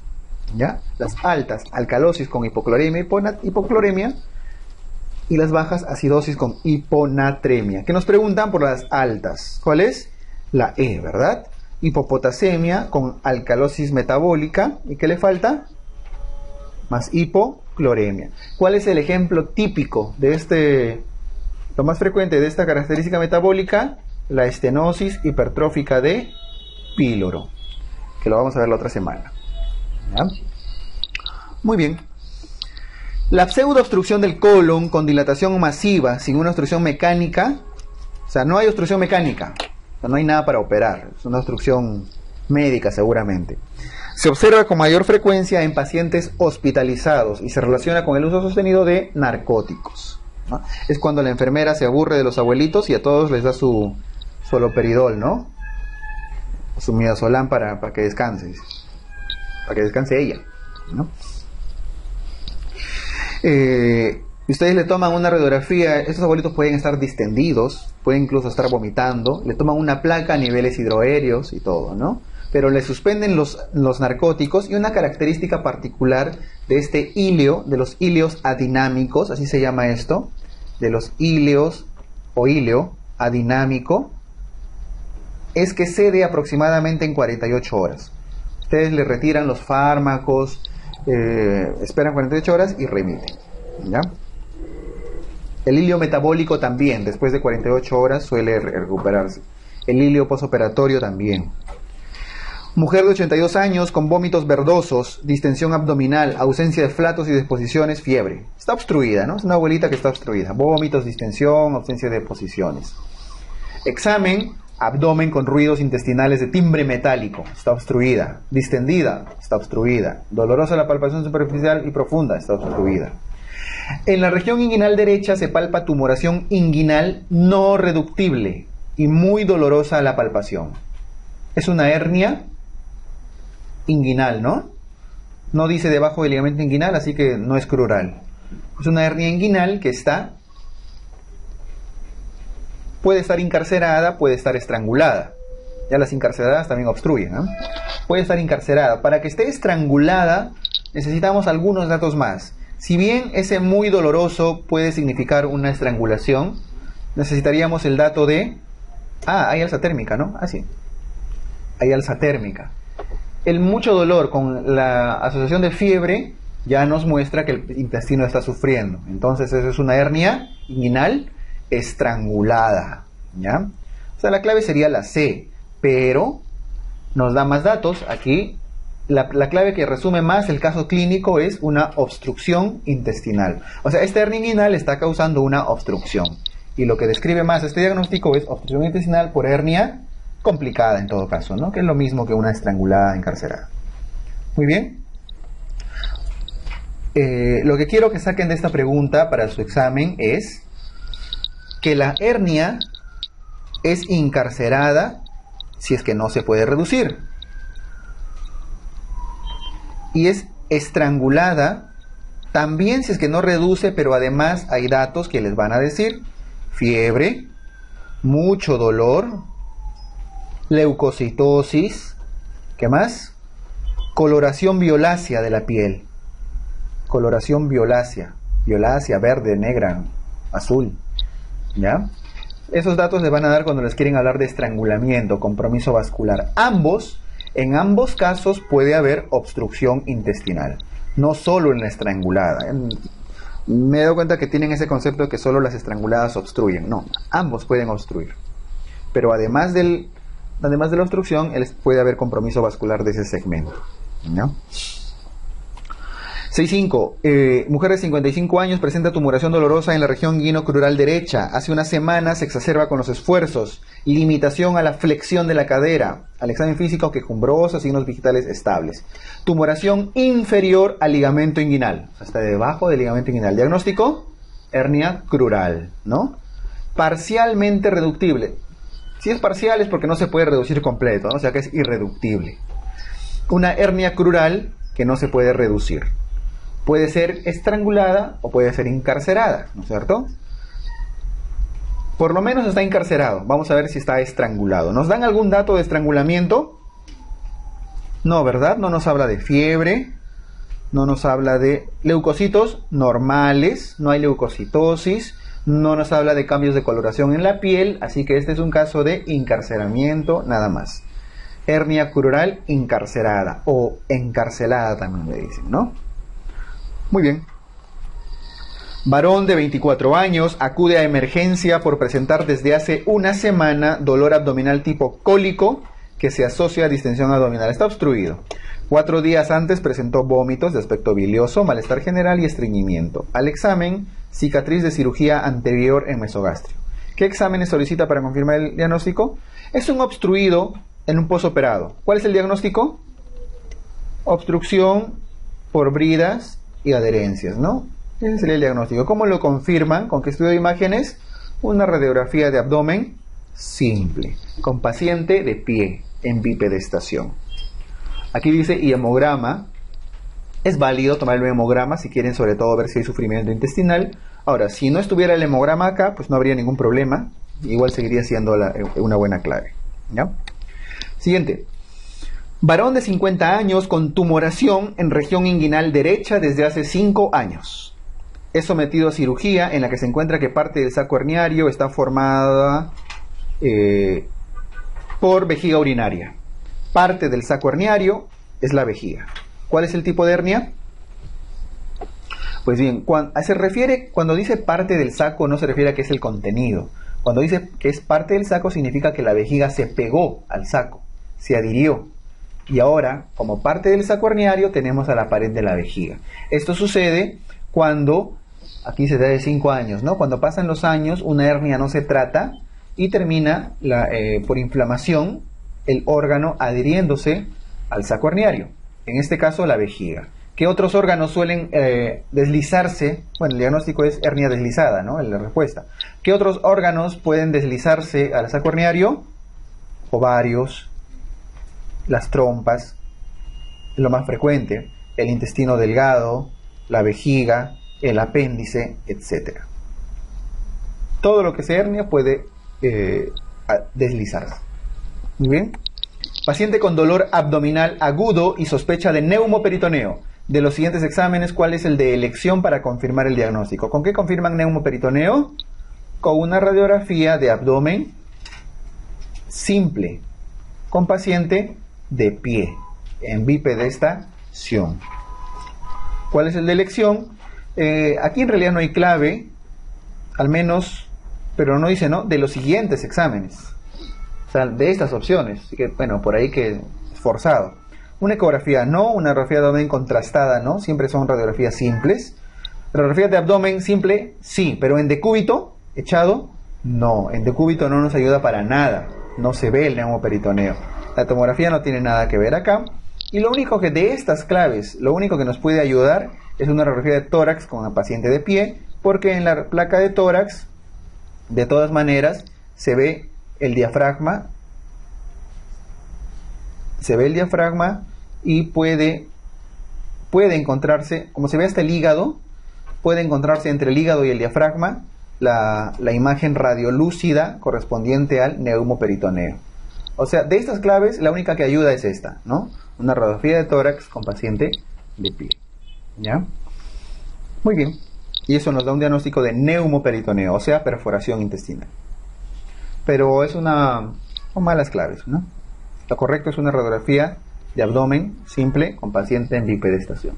¿Ya? Las altas, alcalosis con hipocloremia, hipocloremia, y las bajas, acidosis con hiponatremia. ¿Qué nos preguntan por las altas? ¿Cuál es? La E, ¿verdad? Hipopotasemia con alcalosis metabólica. ¿Y qué le falta? Más hipocloremia. ¿Cuál es el ejemplo típico de lo más frecuente de esta característica metabólica? La estenosis hipertrófica de píloro, que lo vamos a ver la otra semana. ¿Ya? Muy bien. La pseudoobstrucción del colon con dilatación masiva sin una obstrucción mecánica, o sea, no hay obstrucción mecánica, o sea, no hay nada para operar, es una obstrucción médica seguramente. Se observa con mayor frecuencia en pacientes hospitalizados y se relaciona con el uso sostenido de narcóticos, ¿no? Es cuando la enfermera se aburre de los abuelitos y a todos les da su haloperidol, ¿no? O su midazolam para que descanse ella, ¿no? Ustedes le toman una radiografía, estos abuelitos pueden estar distendidos, pueden incluso estar vomitando, le toman una placa a niveles hidroaéreos y todo, ¿no? Pero le suspenden los narcóticos, y una característica particular de este íleo, de los íleos adinámicos, así se llama esto, de los íleos o íleo adinámico, es que cede aproximadamente en 48 horas. Ustedes le retiran los fármacos, esperan 48 horas y remiten, ¿ya? El ilio metabólico también, después de 48 horas suele recuperarse. El ilio posoperatorio también. Mujer de 82 años con vómitos verdosos, distensión abdominal, ausencia de flatos y deposiciones, fiebre. Está obstruida, ¿no? Es una abuelita que está obstruida. Vómitos, distensión, ausencia de deposiciones. Examen, Abdomen con ruidos intestinales de timbre metálico, está obstruida. Distendida, está obstruida. Dolorosa la palpación superficial y profunda, está obstruida. En la región inguinal derecha se palpa tumoración inguinal no reductible y muy dolorosa la palpación. Es una hernia inguinal, ¿no? No dice debajo del ligamento inguinal, así que no es crural. Es una hernia inguinal que puede estar encarcerada, puede estar estrangulada. Ya las encarceradas también obstruyen, ¿no? Puede estar encarcerada. Para que esté estrangulada necesitamos algunos datos más. Si bien ese muy doloroso puede significar una estrangulación, necesitaríamos el dato de... hay alza térmica, ¿no? Sí. Hay alza térmica. El mucho dolor con la asociación de fiebre ya nos muestra que el intestino está sufriendo. Entonces eso es una hernia inguinal estrangulada, ¿ya? O sea, la clave sería la C, pero nos da más datos. Aquí la clave que resume más el caso clínico es una obstrucción intestinal. O sea, esta hernia inguinal está causando una obstrucción. Y lo que describe más este diagnóstico es obstrucción intestinal por hernia complicada en todo caso, ¿no? Que es lo mismo que una estrangulada encarcerada. Muy bien. Lo que quiero que saquen de esta pregunta para su examen es que la hernia es encarcerada si es que no se puede reducir. Y es estrangulada también si es que no reduce, pero además hay datos que les van a decir: fiebre, mucho dolor, leucocitosis, ¿qué más? Coloración violácea de la piel. Coloración violácea, verde, negra, azul, ¿ya? Esos datos les van a dar cuando les quieren hablar de estrangulamiento, compromiso vascular. En ambos casos puede haber obstrucción intestinal, no solo en la estrangulada. Me he dado cuenta que tienen ese concepto de que solo las estranguladas obstruyen. No, ambos pueden obstruir. Pero además de la obstrucción, puede haber compromiso vascular de ese segmento, ¿no? 6.5. Mujer de 55 años presenta tumoración dolorosa en la región inguinocrural derecha. Hace unas semanas se exacerba con los esfuerzos. Limitación a la flexión de la cadera. Al examen físico, quejumbrosa, signos digitales estables. Tumoración inferior al ligamento inguinal. Hasta debajo del ligamento inguinal. Diagnóstico: hernia crural, ¿no? Parcialmente reductible. Si es parcial es porque no se puede reducir completo, ¿no? O sea que es irreductible. Una hernia crural que no se puede reducir. Puede ser estrangulada o puede ser encarcerada, ¿no es cierto? Por lo menos está encarcerado. Vamos a ver si está estrangulado. ¿Nos dan algún dato de estrangulamiento? No, ¿verdad? No nos habla de fiebre. No nos habla de leucocitos normales. No hay leucocitosis. No nos habla de cambios de coloración en la piel. Así que este es un caso de encarcelamiento nada más. Hernia crural encarcerada o encarcelada también le dicen, ¿no? Muy bien. Varón de 24 años acude a emergencia por presentar desde hace una semana dolor abdominal tipo cólico que se asocia a distensión abdominal. Está obstruido. 4 días antes presentó vómitos de aspecto bilioso, malestar general y estreñimiento. Al examen, cicatriz de cirugía anterior en mesogastrio. ¿Qué exámenes solicita para confirmar el diagnóstico? Es un obstruido en un posoperado. ¿Cuál es el diagnóstico? Obstrucción por bridas y adherencias, ¿no? Ese sería el diagnóstico. ¿Cómo lo confirman? ¿Con qué estudio de imágenes? Una radiografía de abdomen simple, con paciente de pie, en bipedestación. Aquí dice hemograma. Es válido tomar el hemograma si quieren sobre todo ver si hay sufrimiento intestinal. Ahora, si no estuviera el hemograma acá, pues no habría ningún problema. Igual seguiría siendo una buena clave, ¿ya? Siguiente. Varón de 50 años con tumoración en región inguinal derecha desde hace 5 años. Es sometido a cirugía en la que se encuentra que parte del saco herniario está formada por vejiga urinaria. Parte del saco herniario es la vejiga. ¿Cuál es el tipo de hernia? Pues bien, cuando dice parte del saco no se refiere a que es el contenido. Cuando dice que es parte del saco significa que la vejiga se pegó al saco, se adhirió. Y ahora, como parte del saco herniario, tenemos a la pared de la vejiga. Esto sucede cuando, aquí se da de 5 años, ¿no? Cuando pasan los años, una hernia no se trata y termina por inflamación el órgano adhiriéndose al saco herniario, en este caso la vejiga. ¿Qué otros órganos suelen deslizarse? Bueno, el diagnóstico es hernia deslizada, ¿no? La respuesta. ¿Qué otros órganos pueden deslizarse al saco herniario? Ovarios, las trompas, lo más frecuente, el intestino delgado, la vejiga, el apéndice, etc. Todo lo que sea hernia puede deslizarse. Muy bien. Paciente con dolor abdominal agudo y sospecha de neumoperitoneo. De los siguientes exámenes, ¿cuál es el de elección para confirmar el diagnóstico? ¿Con qué confirman neumoperitoneo? Con una radiografía de abdomen simple, con paciente de pie, en bipedestación. ¿Cuál es el de elección? Aquí en realidad no hay clave, al menos, pero no dice, ¿no? De los siguientes exámenes. O sea, de estas opciones. Así que, bueno, por ahí que es forzado. Una ecografía no, una radiografía de abdomen contrastada no, siempre son radiografías simples. Radiografía de abdomen simple, sí, pero en decúbito, echado, no. En decúbito no nos ayuda para nada, no se ve el neumoperitoneo. La tomografía no tiene nada que ver acá. Y lo único que de estas claves, lo único que nos puede ayudar es una radiografía de tórax con el paciente de pie, porque en la placa de tórax, de todas maneras, se ve el diafragma, y puede encontrarse, como se ve hasta el hígado, puede encontrarse entre el hígado y el diafragma la imagen radiolúcida correspondiente al neumoperitoneo. O sea, de estas claves, la única que ayuda es esta, ¿no? Una radiografía de tórax con paciente de pie. ¿Ya? Muy bien. Y eso nos da un diagnóstico de neumoperitoneo, o sea, perforación intestinal. Pero son malas claves, ¿no? Lo correcto es una radiografía de abdomen simple con paciente en bipedestación.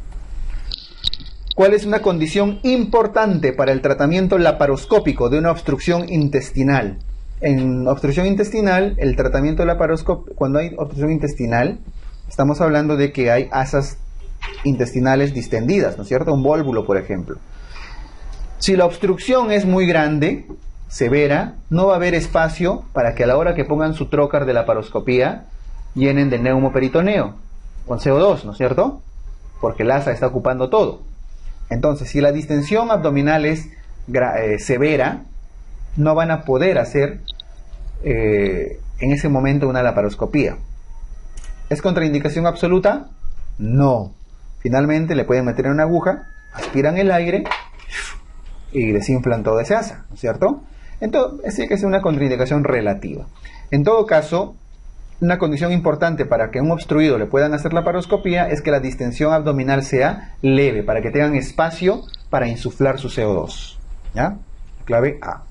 ¿Cuál es una condición importante para el tratamiento laparoscópico de una obstrucción intestinal? En obstrucción intestinal, el tratamiento laparoscópico, cuando hay obstrucción intestinal, estamos hablando de que hay asas intestinales distendidas, ¿no es cierto? Un vólvulo, por ejemplo. Si la obstrucción es muy grande, severa, no va a haber espacio para que a la hora que pongan su trocar de laparoscopía llenen de neumoperitoneo con CO2, ¿no es cierto? Porque el asa está ocupando todo. Entonces, si la distensión abdominal es severa, no van a poder hacer en ese momento una laparoscopía. ¿Es contraindicación absoluta? No. Finalmente le pueden meter en una aguja, aspiran el aire y desinflan toda esa asa, ¿no es cierto? Entonces, sí que es una contraindicación relativa. En todo caso, una condición importante para que a un obstruido le puedan hacer laparoscopía es que la distensión abdominal sea leve, para que tengan espacio para insuflar su CO2. ¿Ya? Clave A.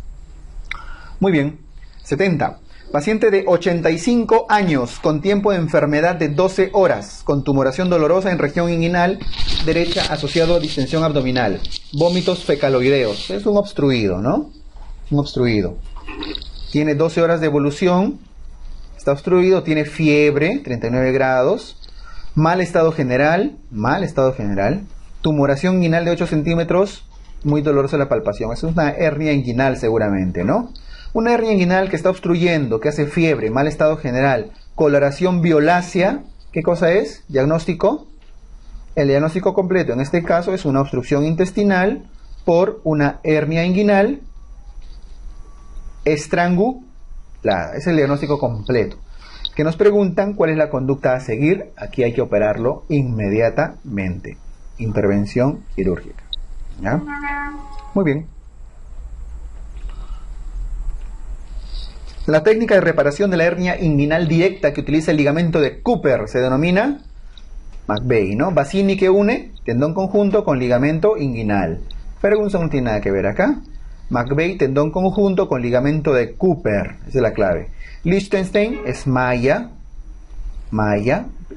Muy bien. 70. Paciente de 85 años con tiempo de enfermedad de 12 horas, con tumoración dolorosa en región inguinal derecha asociado a distensión abdominal, vómitos fecaloideos. Es un obstruido, ¿no? Un obstruido. Tiene 12 horas de evolución, está obstruido, tiene fiebre, 39 grados, mal estado general, tumoración inguinal de 8 centímetros, muy dolorosa la palpación. Es una hernia inguinal seguramente, ¿no? Una hernia inguinal que está obstruyendo, que hace fiebre, mal estado general, coloración violácea. ¿Qué cosa es? Diagnóstico. El diagnóstico completo en este caso es una obstrucción intestinal por una hernia inguinal estrangulada. Es el diagnóstico completo. Que nos preguntan cuál es la conducta a seguir. Aquí hay que operarlo inmediatamente. Intervención quirúrgica. ¿Ya? Muy bien. La técnica de reparación de la hernia inguinal directa que utiliza el ligamento de Cooper se denomina McVeigh, ¿no? Bassini que une tendón conjunto con ligamento inguinal. Ferguson no tiene nada que ver acá. McVeigh, tendón conjunto con ligamento de Cooper. Esa es la clave. Liechtenstein es malla.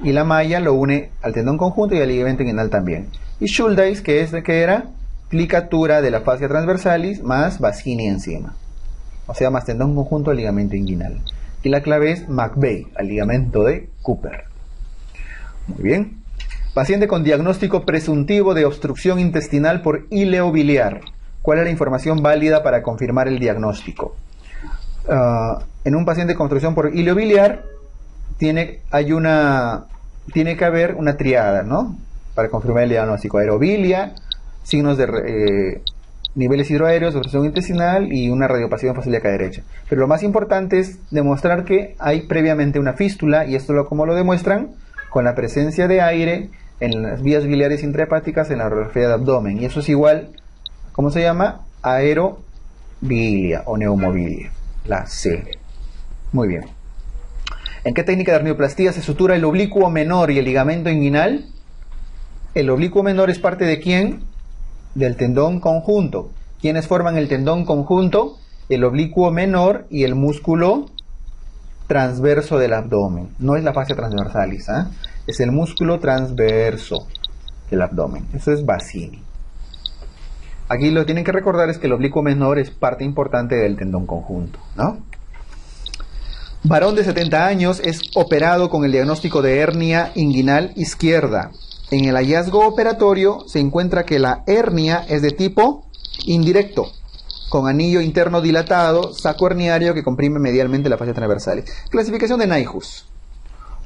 Y la malla lo une al tendón conjunto y al ligamento inguinal también. Y Schuldeis, que era plicatura de la fascia transversalis más Bassini encima. O sea, más tendón conjunto al ligamento inguinal. Y la clave es McVeigh, al ligamento de Cooper. Muy bien. Paciente con diagnóstico presuntivo de obstrucción intestinal por ileo biliar. ¿Cuál es la información válida para confirmar el diagnóstico? en un paciente con obstrucción por hilo biliar, tiene que haber una triada, ¿no? Para confirmar el diagnóstico: aerobilia, signos de niveles hidroaéreos, obstrucción intestinal y una radiopacidad fosílica derecha. Pero lo más importante es demostrar que hay previamente una fístula, y esto como lo demuestran con la presencia de aire en las vías biliares intrahepáticas en la radiografía de abdomen, y eso es igual, ¿cómo se llama? Aerobilia o neumobilia, la C. Muy bien. ¿En qué técnica de arnioplastía se sutura el oblicuo menor y el ligamento inguinal? El oblicuo menor es parte de ¿quién? Del tendón conjunto. ¿Quiénes forman el tendón conjunto? El oblicuo menor y el músculo transverso del abdomen. No es la fascia transversalis, ¿eh? Es el músculo transverso del abdomen. Eso es Bassini. Aquí lo que tienen que recordar es que el oblicuo menor es parte importante del tendón conjunto, ¿no? Varón de 70 años es operado con el diagnóstico de hernia inguinal izquierda. En el hallazgo operatorio se encuentra que la hernia es de tipo indirecto, con anillo interno dilatado, saco herniario que comprime medialmente la fascia transversal. Clasificación de Nyhus.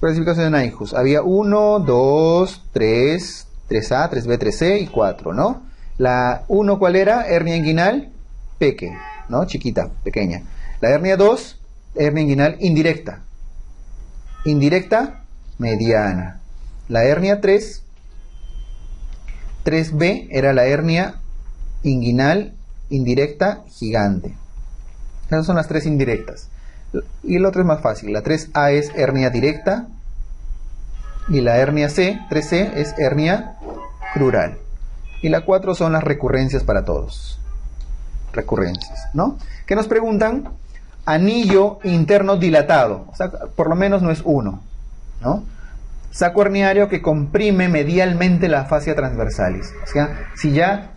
Clasificación de Nyhus. Había 1, 2, 3, 3A, 3B, 3C y 4, ¿no? La 1, ¿cuál era? Hernia inguinal, peque, ¿no? Chiquita, pequeña. La hernia 2, hernia inguinal indirecta. Indirecta, mediana. La hernia 3, 3B, era la hernia inguinal indirecta gigante. Esas son las 3 indirectas. Y el otro es más fácil. La 3A es hernia directa. Y la hernia C, 3C, es hernia crural. Y la 4 son las recurrencias para todos. Recurrencias, ¿no? ¿Qué nos preguntan? Anillo interno dilatado. O sea, por lo menos no es 1, ¿no? Saco herniario que comprime medialmente la fascia transversalis. O sea, si ya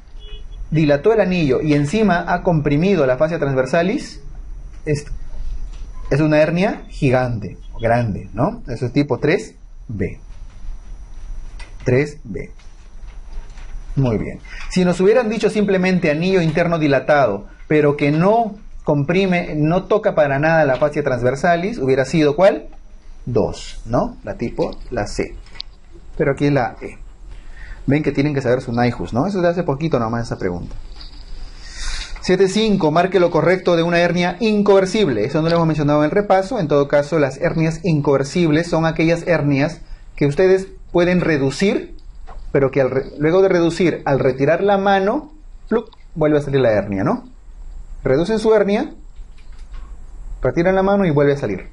dilató el anillo y encima ha comprimido la fascia transversalis, es una hernia gigante, o grande, ¿no? Eso es tipo 3B. 3B. Muy bien. Si nos hubieran dicho simplemente anillo interno dilatado, pero que no comprime, no toca para nada la fascia transversalis, hubiera sido ¿cuál? 2, ¿no? La C. Pero aquí es la E. Ven que tienen que saber su Nyhus, ¿no? Eso es de hace poquito nomás esa pregunta. 7.5. Marque lo correcto de una hernia inconversible. Eso no lo hemos mencionado en el repaso. En todo caso, las hernias inconversibles son aquellas hernias que ustedes pueden reducir, pero que luego de reducir, al retirar la mano, ¡pluc!, vuelve a salir la hernia, ¿no? Reducen su hernia, retiran la mano y vuelve a salir.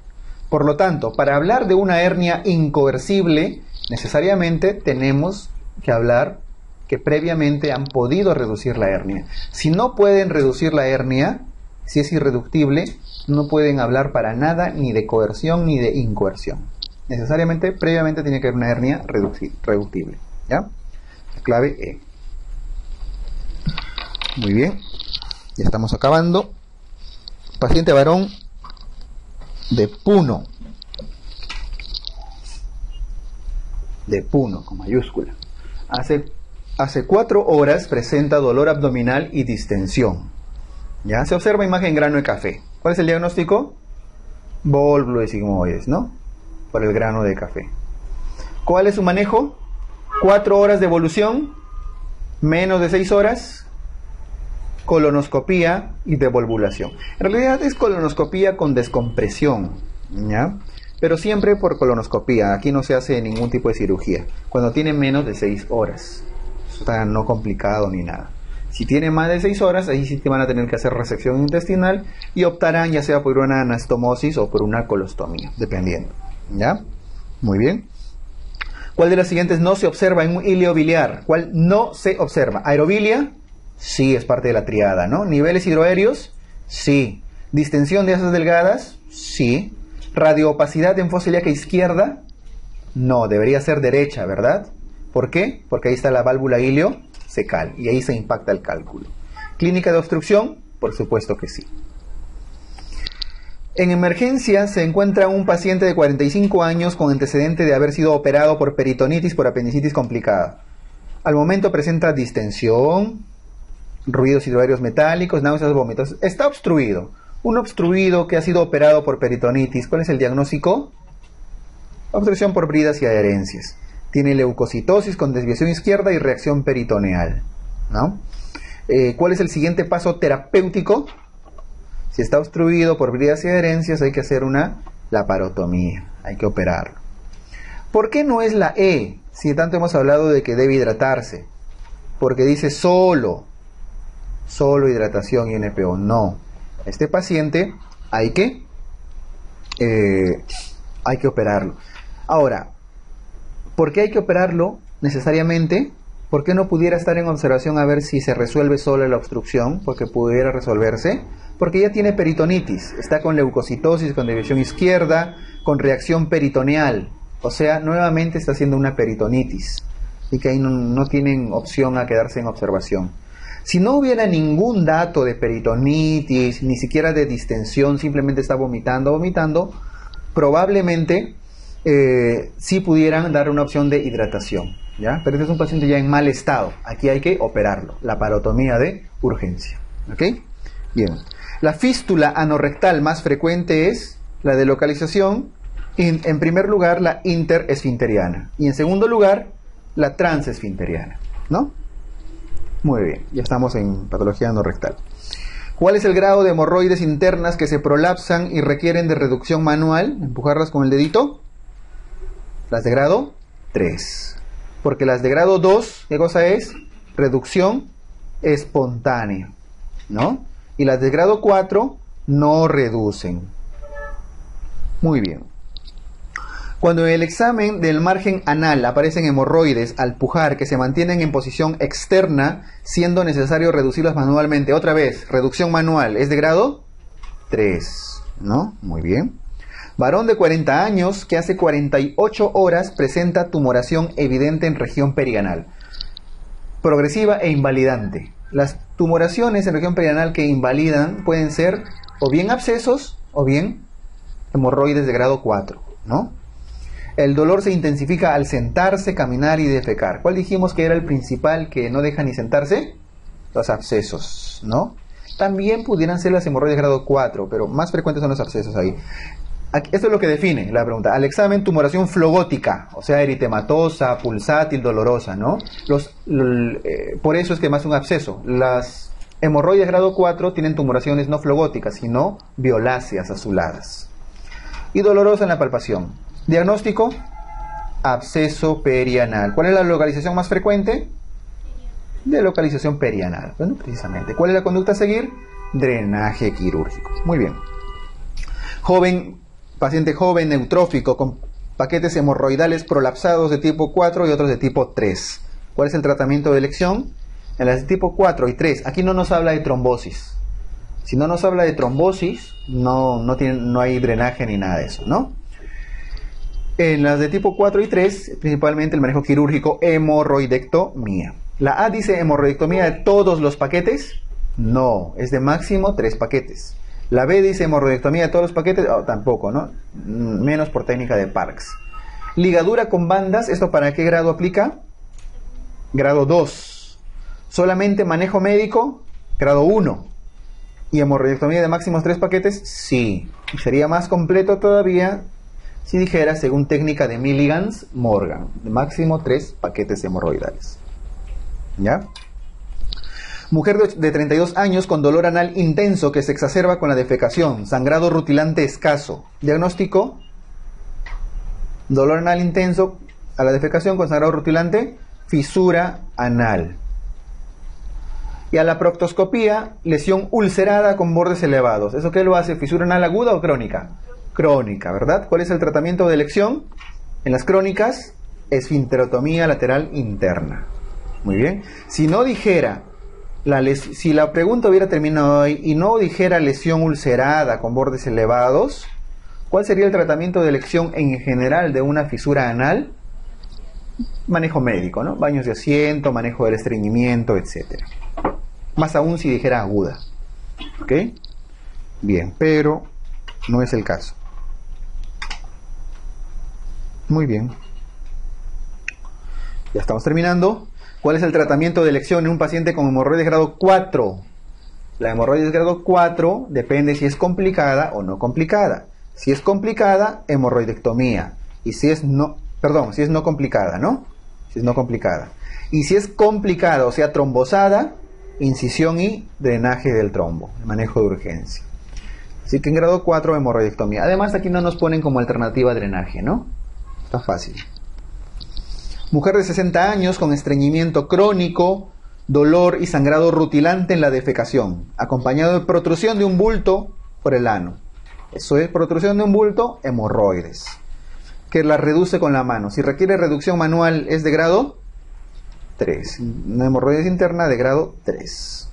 Por lo tanto, para hablar de una hernia inconversible, necesariamente tenemos que hablar que previamente han podido reducir la hernia. Si no pueden reducir la hernia, si es irreductible, no pueden hablar para nada ni de coerción ni de incoerción. Necesariamente, previamente tiene que haber una hernia reductible, ¿ya? La clave E. Muy bien, ya estamos acabando. Paciente varón de Puno. De Puno, con mayúscula. Hace 4 horas presenta dolor abdominal y distensión. Ya se observa imagen en grano de café. ¿Cuál es el diagnóstico? Volvulo de sigmoides, ¿no? Por el grano de café. ¿Cuál es su manejo? 4 horas de evolución, menos de 6 horas, colonoscopía y devolvulación. En realidad es colonoscopía con descompresión, ¿ya? Pero siempre por colonoscopía. Aquí no se hace ningún tipo de cirugía cuando tiene menos de 6 horas. Eso está no complicado ni nada. Si tiene más de 6 horas, ahí sí te van a tener que hacer resección intestinal y optarán ya sea por una anastomosis o por una colostomía, dependiendo, ¿ya? Muy bien. ¿Cuál de las siguientes no se observa en un hilo biliar? ¿Cuál no se observa? ¿Aerobilia? Sí, es parte de la triada, ¿no? ¿Niveles hidroaéreos? Sí. ¿Distensión de asas delgadas? Sí. ¿Radioopacidad en fosa ilíaca izquierda? No, debería ser derecha, ¿verdad? ¿Por qué? Porque ahí está la válvula iliocecal y ahí se impacta el cálculo. ¿Clínica de obstrucción? Por supuesto que sí. En emergencia se encuentra un paciente de 45 años con antecedente de haber sido operado por peritonitis por apendicitis complicada. Al momento presenta distensión, ruidos hidroaéreos metálicos, náuseas, vómitos. Está obstruido. Un obstruido que ha sido operado por peritonitis. ¿Cuál es el diagnóstico? Obstrucción por bridas y adherencias. Tiene leucocitosis con desviación izquierda y reacción peritoneal, ¿no? ¿Cuál es el siguiente paso terapéutico? Si está obstruido por bridas y adherencias, hay que hacer una laparotomía, hay que operarlo. ¿Por qué no es la E? Si tanto hemos hablado de que debe hidratarse. Porque dice solo hidratación y NPO. No. Este paciente hay que operarlo. Ahora, ¿por qué hay que operarlo necesariamente? ¿Por qué no pudiera estar en observación a ver si se resuelve sola la obstrucción? Porque pudiera resolverse. Porque ya tiene peritonitis. Está con leucocitosis, con desviación izquierda, con reacción peritoneal. O sea, nuevamente está haciendo una peritonitis. Y que ahí no tienen opción a quedarse en observación. Si no hubiera ningún dato de peritonitis, ni siquiera de distensión, simplemente está vomitando, probablemente sí pudieran dar una opción de hidratación, ¿ya? Pero este es un paciente ya en mal estado. Aquí hay que operarlo, laparotomía de urgencia, ¿ok? Bien. La fístula anorrectal más frecuente es la de localización, en primer lugar, la interesfinteriana, y en segundo lugar, la transesfinteriana, ¿no? Muy bien, ya estamos en patología anorrectal. ¿Cuál es el grado de hemorroides internas que se prolapsan y requieren de reducción manual? Empujarlas con el dedito. Las de grado 3. Porque las de grado 2, ¿qué cosa es? Reducción espontánea, ¿no? Y las de grado 4 no reducen. Muy bien. Cuando en el examen del margen anal aparecen hemorroides al pujar que se mantienen en posición externa, siendo necesario reducirlas manualmente. Otra vez, reducción manual, ¿es de grado 3? ¿No? Muy bien. Varón de 40 años que hace 48 horas presenta tumoración evidente en región perianal. Progresiva e invalidante. Las tumoraciones en región perianal que invalidan pueden ser o bien abscesos o bien hemorroides de grado 4, ¿no? El dolor se intensifica al sentarse, caminar y defecar. ¿Cuál dijimos que era el principal que no deja ni sentarse? Los abscesos, ¿no? También pudieran ser las hemorroides de grado 4, pero más frecuentes son los abscesos ahí. Esto es lo que define la pregunta. Al examen, tumoración flogótica, o sea, eritematosa, pulsátil, dolorosa, ¿no? Por eso es que más un absceso. Las hemorroides de grado 4 tienen tumoraciones no flogóticas, sino violáceas, azuladas. Y dolorosa en la palpación. Diagnóstico, absceso perianal. ¿Cuál es la localización más frecuente? De localización perianal. Bueno, precisamente. ¿Cuál es la conducta a seguir? Drenaje quirúrgico. Muy bien. Paciente joven, neutrófico, con paquetes hemorroidales prolapsados de tipo 4 y otros de tipo 3. ¿Cuál es el tratamiento de elección? En las de tipo 4 y 3, aquí no nos habla de trombosis. Si no nos habla de trombosis, no hay drenaje ni nada de eso, ¿no? En las de tipo 4 y 3, principalmente el manejo quirúrgico, hemorroidectomía. La A dice hemorroidectomía de todos los paquetes. No, es de máximo 3 paquetes. La B dice hemorroidectomía de todos los paquetes. Oh, tampoco, ¿no? Menos por técnica de Parks. Ligadura con bandas, ¿esto para qué grado aplica? Grado 2. Solamente manejo médico, grado 1. ¿Y hemorroidectomía de máximos 3 paquetes? Sí. Y sería más completo todavía si dijera según técnica de Milligans-Morgan, de máximo 3 paquetes hemorroidales. ¿Ya? Mujer de 32 años con dolor anal intenso que se exacerba con la defecación, sangrado rutilante escaso. Diagnóstico, dolor anal intenso a la defecación con sangrado rutilante, fisura anal. Y a la proctoscopía, lesión ulcerada con bordes elevados. ¿Eso qué lo hace? ¿Fisura anal aguda o crónica? Crónica, ¿verdad? ¿Cuál es el tratamiento de elección? En las crónicas, esfinterotomía lateral interna. Muy bien. Si no dijera, si la pregunta hubiera terminado ahí y no dijera lesión ulcerada con bordes elevados, ¿cuál sería el tratamiento de elección en general de una fisura anal? Manejo médico, ¿no? Baños de asiento, manejo del estreñimiento, etc. Más aún si dijera aguda. ¿Ok? Bien, pero no es el caso. Muy bien. Ya estamos terminando. ¿Cuál es el tratamiento de elección en un paciente con hemorroides grado 4? La hemorroides grado 4 depende si es complicada o no complicada. Si es complicada, hemorroidectomía. Y si es no, perdón, si es no complicada, ¿no? Si es no complicada. Y si es complicada, o sea, trombosada, incisión y drenaje del trombo, el manejo de urgencia. Así que en grado 4, hemorroidectomía. Además, aquí no nos ponen como alternativa drenaje, ¿no? Está fácil. Mujer de 60 años con estreñimiento crónico, dolor y sangrado rutilante en la defecación, acompañado de protrusión de un bulto por el ano. Eso es protrusión de un bulto, hemorroides, que la reduce con la mano. Si requiere reducción manual, es de grado 3. Una hemorroides interna de grado 3.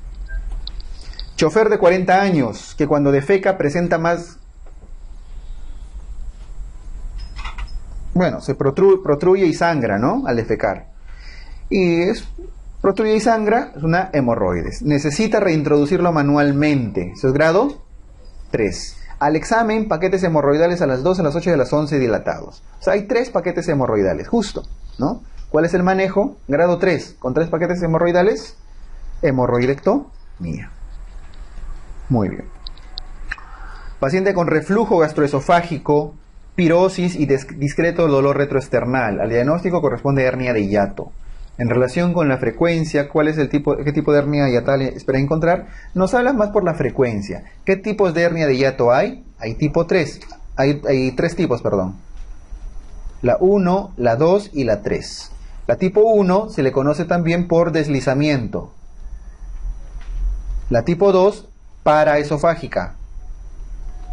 Chofer de 40 años, que cuando defeca presenta más... Bueno, se protruye y sangra, ¿no? Al defecar. Y protruye y sangra, es una hemorroides. Necesita reintroducirlo manualmente. Eso es grado 3. Al examen, paquetes hemorroidales a las 2, a las 8 y a las 11 dilatados. O sea, hay 3 paquetes hemorroidales, justo, ¿no? ¿Cuál es el manejo? Grado 3, con 3 paquetes hemorroidales, hemorroidectomía. Muy bien. Paciente con reflujo gastroesofágico, pirosis y discreto dolor retroesternal. Al diagnóstico corresponde hernia de hiato. En relación con la frecuencia, qué tipo de hernia hiatal espera encontrar, nos habla más por la frecuencia. ¿Qué tipos de hernia de hiato hay? Hay tipo 3. Hay 3 tipos, perdón. La 1, la 2 y la 3. La tipo 1 se le conoce también por deslizamiento. La tipo 2, paraesofágica.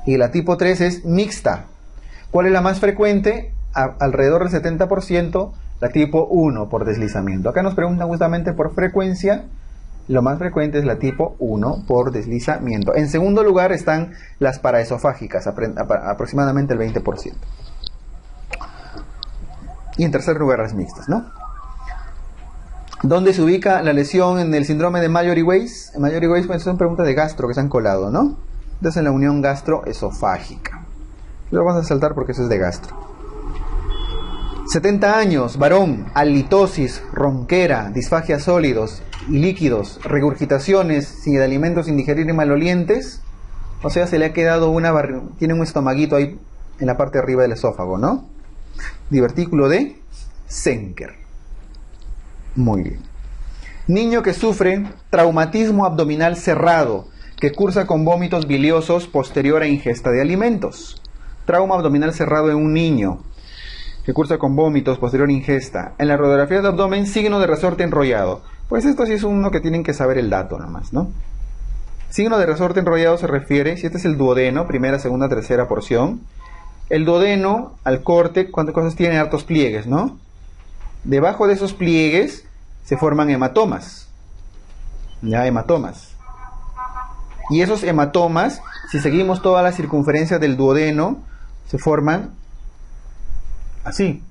Y la tipo 3 es mixta. ¿Cuál es la más frecuente? Alrededor del 70%, la tipo 1 por deslizamiento. Acá nos preguntan justamente por frecuencia. Lo más frecuente es la tipo 1 por deslizamiento. En segundo lugar están las paraesofágicas, aproximadamente el 20%. Y en tercer lugar las mixtas, ¿no? ¿Dónde se ubica la lesión en el síndrome de Mallory-Weiss? En Mallory-Weiss pues, son preguntas de gastro que se han colado, ¿no? Entonces en la unión gastroesofágica. Lo vamos a saltar porque eso es de gastro. 70 años, varón, halitosis, ronquera, disfagia sólidos y líquidos, regurgitaciones sin alimentos sin digerir y malolientes. O sea, se le ha quedado tiene un estomaguito ahí en la parte de arriba del esófago, ¿no? Divertículo de Zenker. Muy bien. Niño que sufre traumatismo abdominal cerrado, que cursa con vómitos biliosos posterior a ingesta de alimentos. Trauma abdominal cerrado en un niño que cursa con vómitos posterior a ingesta. En la radiografía de abdomen, signo de resorte enrollado. Pues esto sí es uno que tienen que saber el dato nada más, ¿no? Signo de resorte enrollado se refiere, si este es el duodeno, primera, segunda, tercera porción. El duodeno, al corte, ¿cuántas cosas tiene? Hartos pliegues, ¿no? Debajo de esos pliegues se forman hematomas. Ya, hematomas. Y esos hematomas, si seguimos toda la circunferencia del duodeno, se forman así.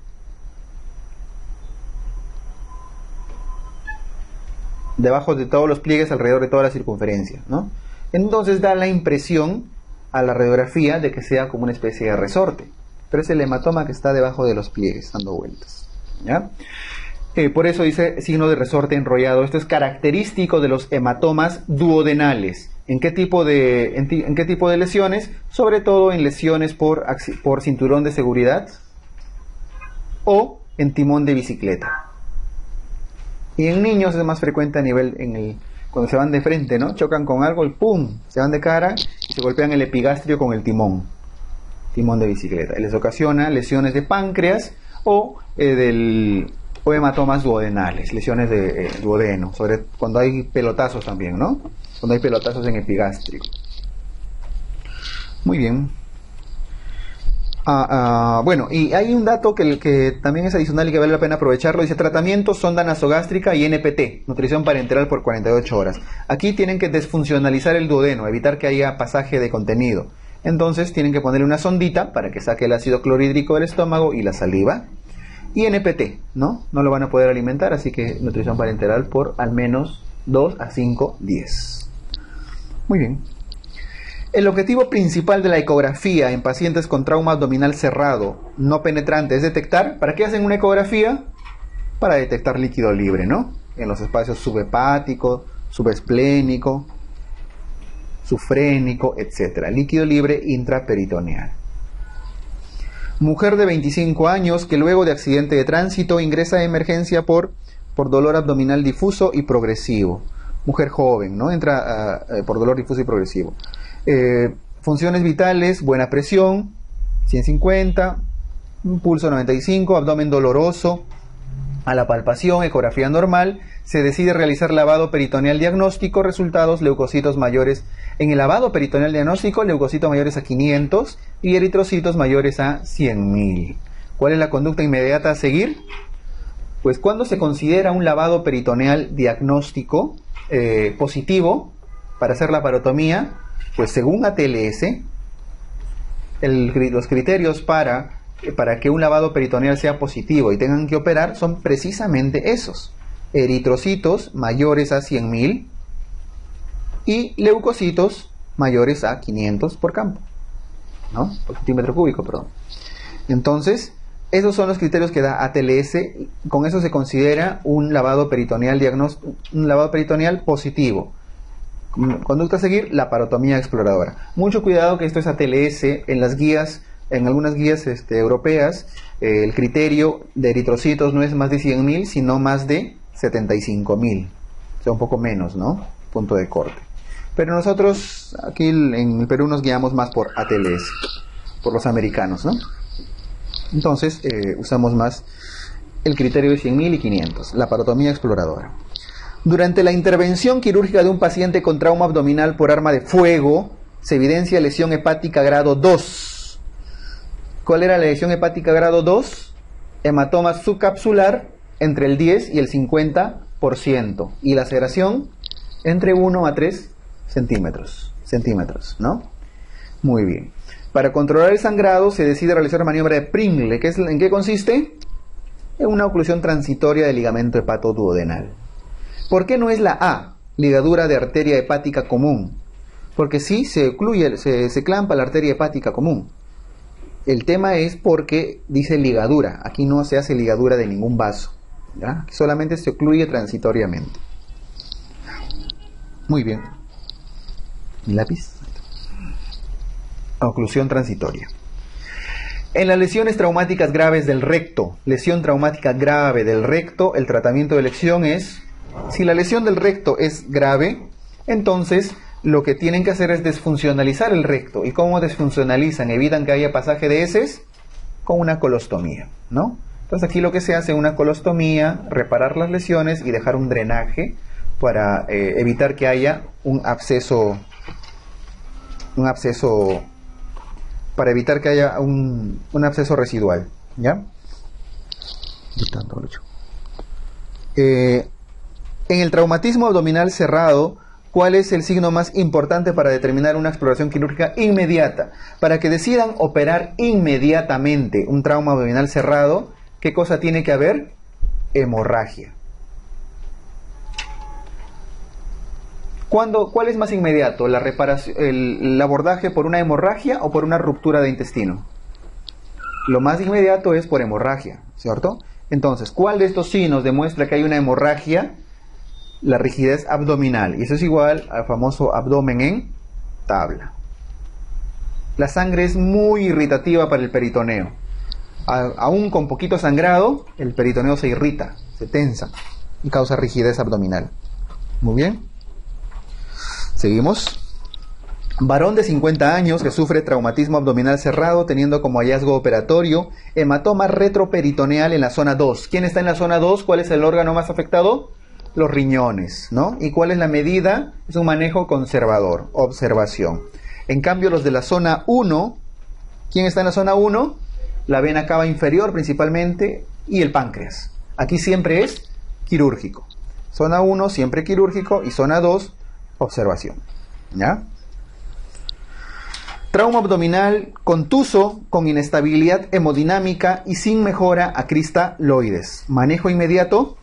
Debajo de todos los pliegues, alrededor de toda la circunferencia, ¿no? Entonces da la impresión a la radiografía de que sea como una especie de resorte. Pero es el hematoma que está debajo de los pliegues, dando vueltas, ¿ya? Por eso dice signo de resorte enrollado. Esto es característico de los hematomas duodenales. ¿En qué tipo de lesiones? Sobre todo en lesiones por cinturón de seguridad o en timón de bicicleta. Y en niños es más frecuente a nivel cuando se van de frente, ¿no? Chocan con algo y ¡pum! Se van de cara y se golpean el epigastrio con el timón de bicicleta. Y les ocasiona lesiones de páncreas o hematomas duodenales, lesiones de duodeno, sobre cuando hay pelotazos también, ¿no? Cuando hay pelotazos en epigastrio. Muy bien. Bueno, y hay un dato que también es adicional y que vale la pena aprovecharlo. Dice tratamiento, sonda nasogástrica y NPT, nutrición parenteral por 48 horas. Aquí tienen que desfuncionalizar el duodeno, evitar que haya pasaje de contenido. Entonces tienen que ponerle una sondita para que saque el ácido clorhídrico del estómago y la saliva. Y NPT, ¿no? No lo van a poder alimentar, así que nutrición parenteral por al menos 2 a 5 días. Muy bien. El objetivo principal de la ecografía en pacientes con trauma abdominal cerrado no penetrante es detectar. ¿Para qué hacen una ecografía? Para detectar líquido libre, ¿no? En los espacios subhepático, subesplénico. sufrénico, etc. Líquido libre intraperitoneal. Mujer de 25 años que luego de accidente de tránsito ingresa a emergencia por dolor abdominal difuso y progresivo. Mujer joven, ¿no? Entra por dolor difuso y progresivo. Funciones vitales, buena presión, 150, pulso 95, abdomen doloroso. A la palpación, ecografía normal, se decide realizar lavado peritoneal diagnóstico, resultados leucocitos mayores. En el lavado peritoneal diagnóstico, leucocitos mayores a 500 y eritrocitos mayores a 100.000. ¿Cuál es la conducta inmediata a seguir? Pues cuando se considera un lavado peritoneal diagnóstico positivo para hacer la parotomía, pues según ATLS, los criterios para que un lavado peritoneal sea positivo y tengan que operar son precisamente esos: eritrocitos mayores a 100.000 y leucocitos mayores a 500 por campo, ¿no? Por centímetro cúbico, perdón. Entonces, esos son los criterios que da ATLS. Con eso se considera un lavado peritoneal positivo. Conducta a seguir, la parotomía exploradora. Mucho cuidado que esto es ATLS. En las guías, en algunas guías europeas, el criterio de eritrocitos no es más de 100.000, sino más de 75.000. O sea, un poco menos, ¿no? Punto de corte. Pero nosotros aquí en el Perú nos guiamos más por ATLS, por los americanos, ¿no? Entonces usamos más el criterio de 100.000 y 500, la parotomía exploradora. Durante la intervención quirúrgica de un paciente con trauma abdominal por arma de fuego, se evidencia lesión hepática grado 2. ¿Cuál era la lesión hepática grado 2? Hematoma subcapsular entre el 10 y el 50%. Y laceración entre 1 a 3 centímetros, ¿no? Muy bien. Para controlar el sangrado se decide realizar la maniobra de Pringle. ¿En qué consiste? En una oclusión transitoria del ligamento hepatoduodenal. ¿Por qué no es la A, ligadura de arteria hepática común? Porque sí se ocluye, se clampa la arteria hepática común. El tema es porque dice ligadura. Aquí no se hace ligadura de ningún vaso, ¿ya? Solamente se ocluye transitoriamente. Muy bien. ¿Mi lápiz? Oclusión transitoria. En las lesiones traumáticas graves del recto, lesión traumática grave del recto, el tratamiento de elección es, si la lesión del recto es grave, entonces lo que tienen que hacer es desfuncionalizar el recto. ¿Y cómo desfuncionalizan? Evitan que haya pasaje de heces con una colostomía, ¿no? Entonces aquí lo que se hace es una colostomía, reparar las lesiones y dejar un drenaje para evitar que haya un absceso, para evitar que haya un absceso residual, ¿ya? En el traumatismo abdominal cerrado, ¿cuál es el signo más importante para determinar una exploración quirúrgica inmediata? Para que decidan operar inmediatamente un trauma abdominal cerrado, ¿qué cosa tiene que haber? Hemorragia. ¿Cuál es más inmediato? ¿El abordaje por una hemorragia o por una ruptura de intestino? Lo más inmediato es por hemorragia, ¿cierto? Entonces, ¿cuál de estos signos demuestra que hay una hemorragia? La rigidez abdominal. Y eso es igual al famoso abdomen en tabla. La sangre es muy irritativa para el peritoneo. Aún con poquito sangrado, el peritoneo se irrita, se tensa y causa rigidez abdominal. Muy bien. Seguimos. Varón de 50 años que sufre traumatismo abdominal cerrado teniendo como hallazgo operatorio hematoma retroperitoneal en la zona 2. ¿Quién está en la zona 2? ¿Cuál es el órgano más afectado? Los riñones, ¿no? ¿Y cuál es la medida? Es un manejo conservador, observación. En cambio, los de la zona 1, ¿quién está en la zona 1? La vena cava inferior principalmente y el páncreas. Aquí siempre es quirúrgico. Zona 1 siempre quirúrgico y zona 2 observación, ¿ya? Trauma abdominal contuso con inestabilidad hemodinámica y sin mejora a cristaloides. Manejo inmediato,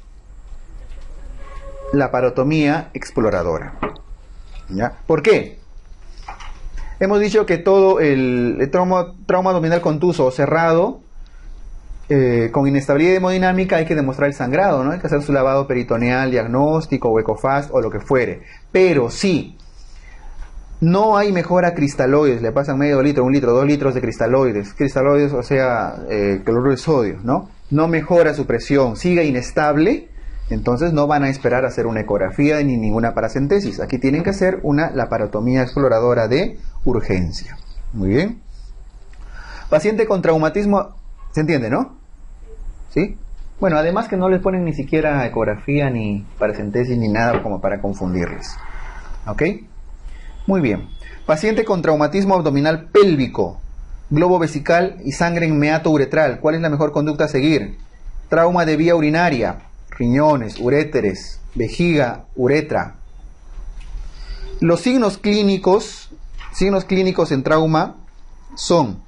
la parotomía exploradora, ¿ya? ¿Por qué? Hemos dicho que todo el trauma abdominal contuso o cerrado con inestabilidad hemodinámica hay que demostrar el sangrado, ¿no? Hay que hacer su lavado peritoneal, diagnóstico o ecofast o lo que fuere. Pero si No hay mejora cristaloides, le pasan medio litro, 1 litro, 2 litros de cristaloides. Cristaloides, o sea, cloruro de sodio, ¿no? No mejora su presión, sigue inestable, entonces no van a esperar a hacer una ecografía ni ninguna paracentesis. Aquí tienen que hacer una laparotomía exploradora de urgencia. Muy bien. Paciente con traumatismo, ¿se entiende, no? ¿Sí? Bueno, además que no les ponen ni siquiera ecografía, ni paracentesis, ni nada como para confundirles. ¿Ok? Muy bien. Paciente con traumatismo abdominal pélvico, globo vesical y sangre en meato uretral. ¿Cuál es la mejor conducta a seguir? Trauma de vía urinaria, riñones, uréteres, vejiga, uretra. Los signos clínicos en trauma son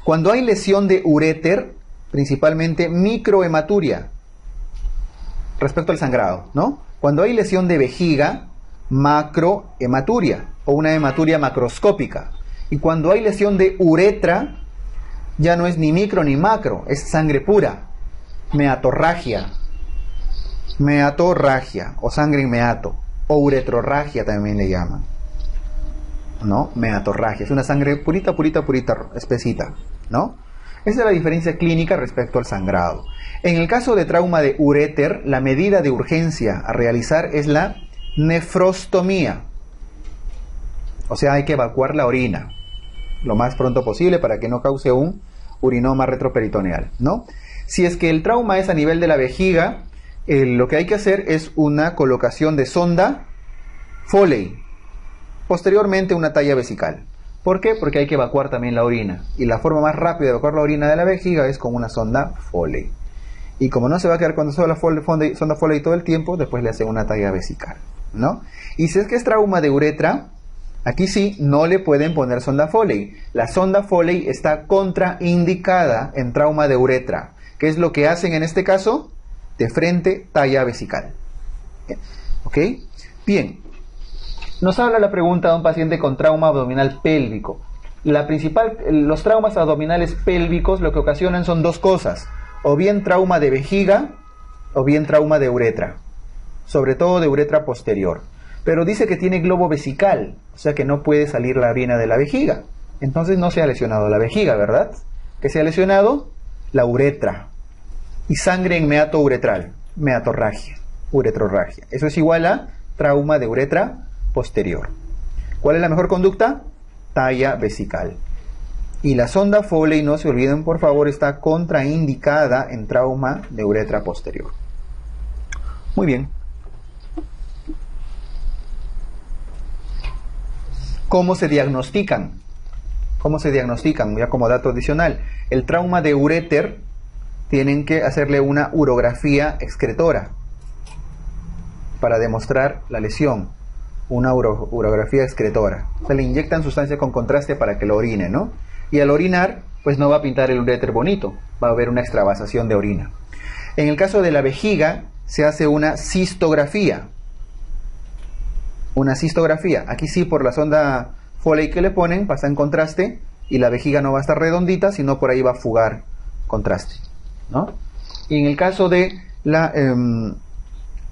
cuando hay lesión de uréter, principalmente microhematuria, respecto al sangrado, ¿no? Cuando hay lesión de vejiga, macrohematuria o una hematuria macroscópica. Y cuando hay lesión de uretra, ya no es ni micro ni macro, es sangre pura, meatorragia o sangre en meato, o uretrorragia también le llaman, ¿no? Meatorragia, es una sangre purita, espesita, ¿no? Esa es la diferencia clínica respecto al sangrado. En el caso de trauma de uréter, la medida de urgencia a realizar es la nefrostomía. O sea, hay que evacuar la orina lo más pronto posible para que no cause un urinoma retroperitoneal, ¿no? Si es que el trauma es a nivel de la vejiga, lo que hay que hacer es una colocación de sonda Foley, posteriormente una talla vesical. ¿Por qué? Porque hay que evacuar también la orina, y la forma más rápida de evacuar la orina de la vejiga es con una sonda Foley. Y como no se va a quedar con sonda Foley todo el tiempo, después le hacen una talla vesical, ¿no? Y si es que es trauma de uretra, aquí sí no le pueden poner sonda Foley. La sonda Foley está contraindicada en trauma de uretra. ¿Qué es lo que hacen en este caso? De frente, talla vesical. ¿Ok? Bien. Nos habla la pregunta de un paciente con trauma abdominal pélvico. Los traumas abdominales pélvicos lo que ocasionan son dos cosas. O bien trauma de vejiga, o bien trauma de uretra. Sobre todo de uretra posterior. Pero dice que tiene globo vesical, o sea que no puede salir la orina de la vejiga. Entonces no se ha lesionado la vejiga, ¿verdad? ¿Qué se ha lesionado? La uretra. Y sangre en meato uretral, meatorragia, uretrorragia. Eso es igual a trauma de uretra posterior. ¿Cuál es la mejor conducta? Talla vesical. Y la sonda Foley, no se olviden por favor, está contraindicada en trauma de uretra posterior. Muy bien. ¿Cómo se diagnostican? ¿Cómo se diagnostican? Ya como dato adicional, el trauma de uréter tienen que hacerle una urografía excretora para demostrar la lesión. Una urografía excretora. Se le inyectan sustancias con contraste para que lo orine, ¿no? Y al orinar, pues no va a pintar el uréter bonito, va a haber una extravasación de orina. En el caso de la vejiga, se hace una cistografía. Una cistografía. Aquí sí, por la sonda Foley que le ponen, pasa en contraste y la vejiga no va a estar redondita, sino por ahí va a fugar contraste, ¿no? Y en el caso de la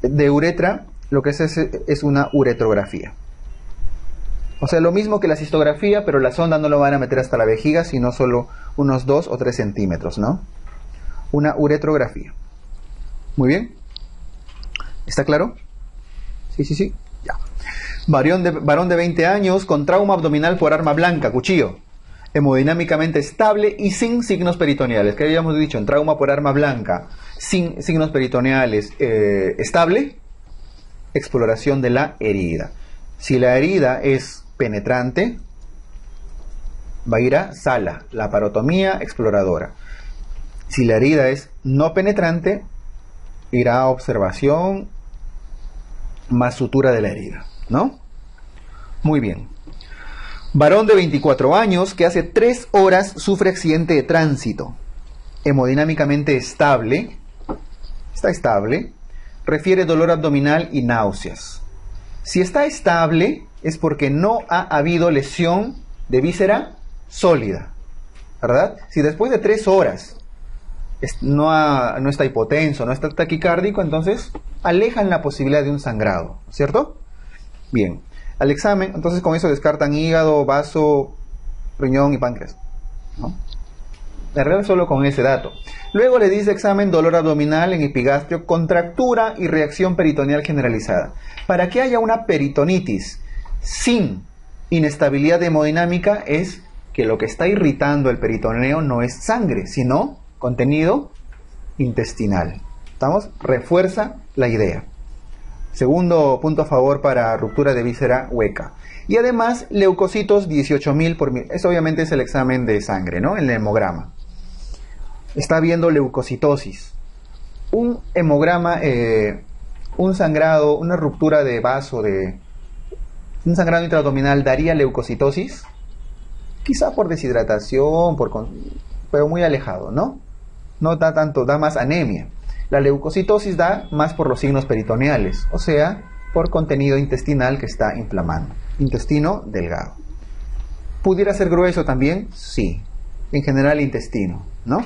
de uretra, lo que es una uretrografía. O sea, lo mismo que la cistografía, pero la sonda no lo van a meter hasta la vejiga, sino solo unos 2 o 3 centímetros, ¿no? Una uretrografía. Muy bien. ¿Está claro? Sí. Ya. Varón de 20 años con trauma abdominal por arma blanca, cuchillo. Hemodinámicamente estable y sin signos peritoneales. Que habíamos dicho, en trauma por arma blanca, sin signos peritoneales, estable. Exploración de la herida. Si la herida es penetrante, va a ir a sala, laparotomía exploradora. Si la herida es no penetrante, irá a observación más sutura de la herida, ¿no? Muy bien. Varón de 24 años que hace 3 horas sufre accidente de tránsito. Hemodinámicamente estable, está estable. Refiere dolor abdominal y náuseas. Si está estable es porque no ha habido lesión de víscera sólida, ¿verdad? Si después de 3 horas no está hipotenso, no está taquicárdico, entonces alejan la posibilidad de un sangrado, ¿cierto? Bien. al examen, entonces con eso descartan hígado, vaso, riñón y páncreas, ¿no? En realidad solo con ese dato. Luego le dice examen dolor abdominal en epigastrio, contractura y reacción peritoneal generalizada. Para que haya una peritonitis sin inestabilidad hemodinámica es que lo que está irritando el peritoneo no es sangre, sino contenido intestinal. ¿Estamos? Refuerza la idea. Segundo punto a favor para ruptura de víscera hueca. Y además, leucocitos 18.000 por mil. Eso obviamente es el examen de sangre, ¿no? El hemograma. Está viendo leucocitosis. Un hemograma, un sangrado, una ruptura de vaso, un sangrado intraabdominal, ¿daría leucocitosis? Quizá por deshidratación, pero muy alejado, ¿no? No da tanto, da más anemia. La leucocitosis da más por los signos peritoneales, o sea, por contenido intestinal que está inflamando. Intestino delgado. ¿Pudiera ser grueso también? Sí. En general intestino, ¿no?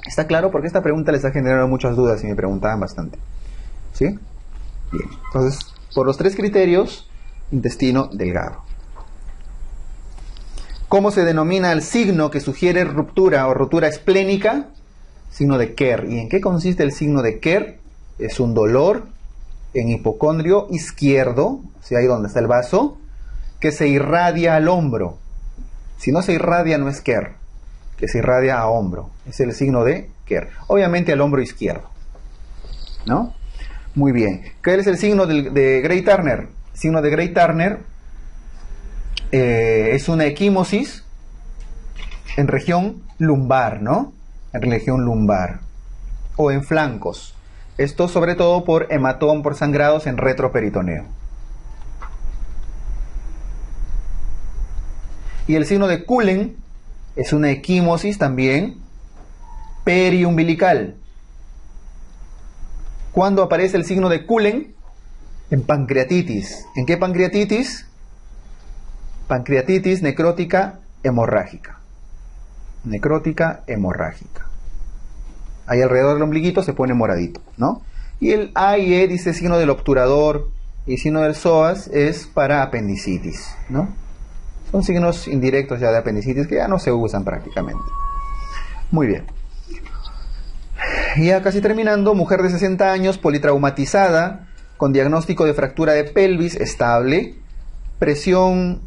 ¿Está claro? Porque esta pregunta les ha generado muchas dudas y me preguntaban bastante. ¿Sí? Bien. Entonces, por los tres criterios, intestino delgado. ¿Cómo se denomina el signo que sugiere ruptura o rotura esplénica? Signo de Kerr. ¿Y en qué consiste el signo de Kerr? Es un dolor en hipocondrio izquierdo, o sea, ahí donde está el vaso, que se irradia al hombro. Si no se irradia, no es Kerr, que se irradia a hombro. Es el signo de Kerr. Obviamente al hombro izquierdo, ¿no? Muy bien. ¿Qué es el signo de Gray-Turner? El signo de Gray-Turner es una equimosis en región lumbar, ¿no? En región lumbar o en flancos. Esto sobre todo por hematoma, por sangrados en retroperitoneo. Y el signo de Cullen es una equimosis también periumbilical. ¿Cuándo aparece el signo de Cullen? En pancreatitis. ¿En qué pancreatitis? Pancreatitis necrótica hemorrágica. Necrótica hemorrágica. Ahí alrededor del ombliguito se pone moradito, ¿no? Y el A y E dice signo del obturador y signo del psoas es para apendicitis, ¿no? Son signos indirectos ya de apendicitis que ya no se usan prácticamente. Muy bien. Ya casi terminando, mujer de 60 años, politraumatizada, con diagnóstico de fractura de pelvis estable, presión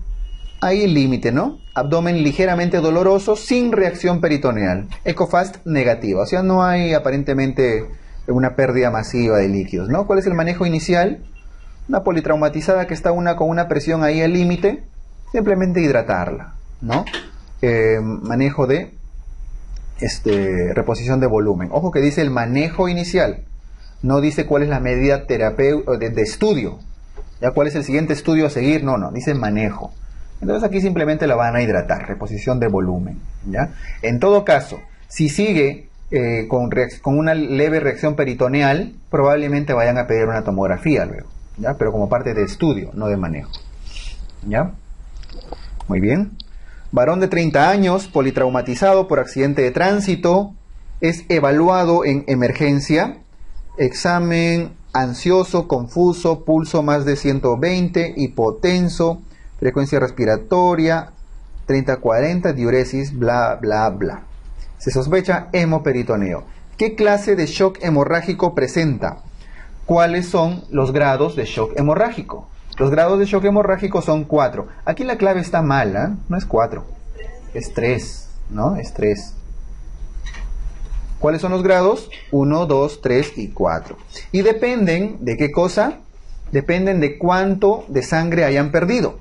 ahí límite, ¿no? Abdomen ligeramente doloroso, sin reacción peritoneal. EcoFast negativa, o sea, no hay aparentemente una pérdida masiva de líquidos, ¿no? ¿Cuál es el manejo inicial? Una politraumatizada que está con una presión ahí al límite, simplemente hidratarla, ¿no? Manejo de reposición de volumen. Ojo que dice el manejo inicial, no dice cuál es la medida de estudio. ¿Ya cuál es el siguiente estudio a seguir? No, dice manejo. Entonces aquí simplemente la van a hidratar, reposición de volumen, ¿ya? En todo caso, si sigue con una leve reacción peritoneal, probablemente vayan a pedir una tomografía luego, ¿ya? Pero como parte de estudio, no de manejo, ¿ya? Muy bien. Varón de 30 años, politraumatizado por accidente de tránsito, es evaluado en emergencia, examen ansioso, confuso, pulso más de 120, hipotenso, frecuencia respiratoria 30-40, diuresis, bla, bla, bla. Se sospecha hemoperitoneo. ¿Qué clase de shock hemorrágico presenta? ¿Cuáles son los grados de shock hemorrágico? Los grados de shock hemorrágico son 4. Aquí la clave está mala, no es 4, es 3, ¿no? Es 3. ¿Cuáles son los grados? 1, 2, 3 y 4. Y dependen de qué cosa, dependen de cuánto de sangre hayan perdido.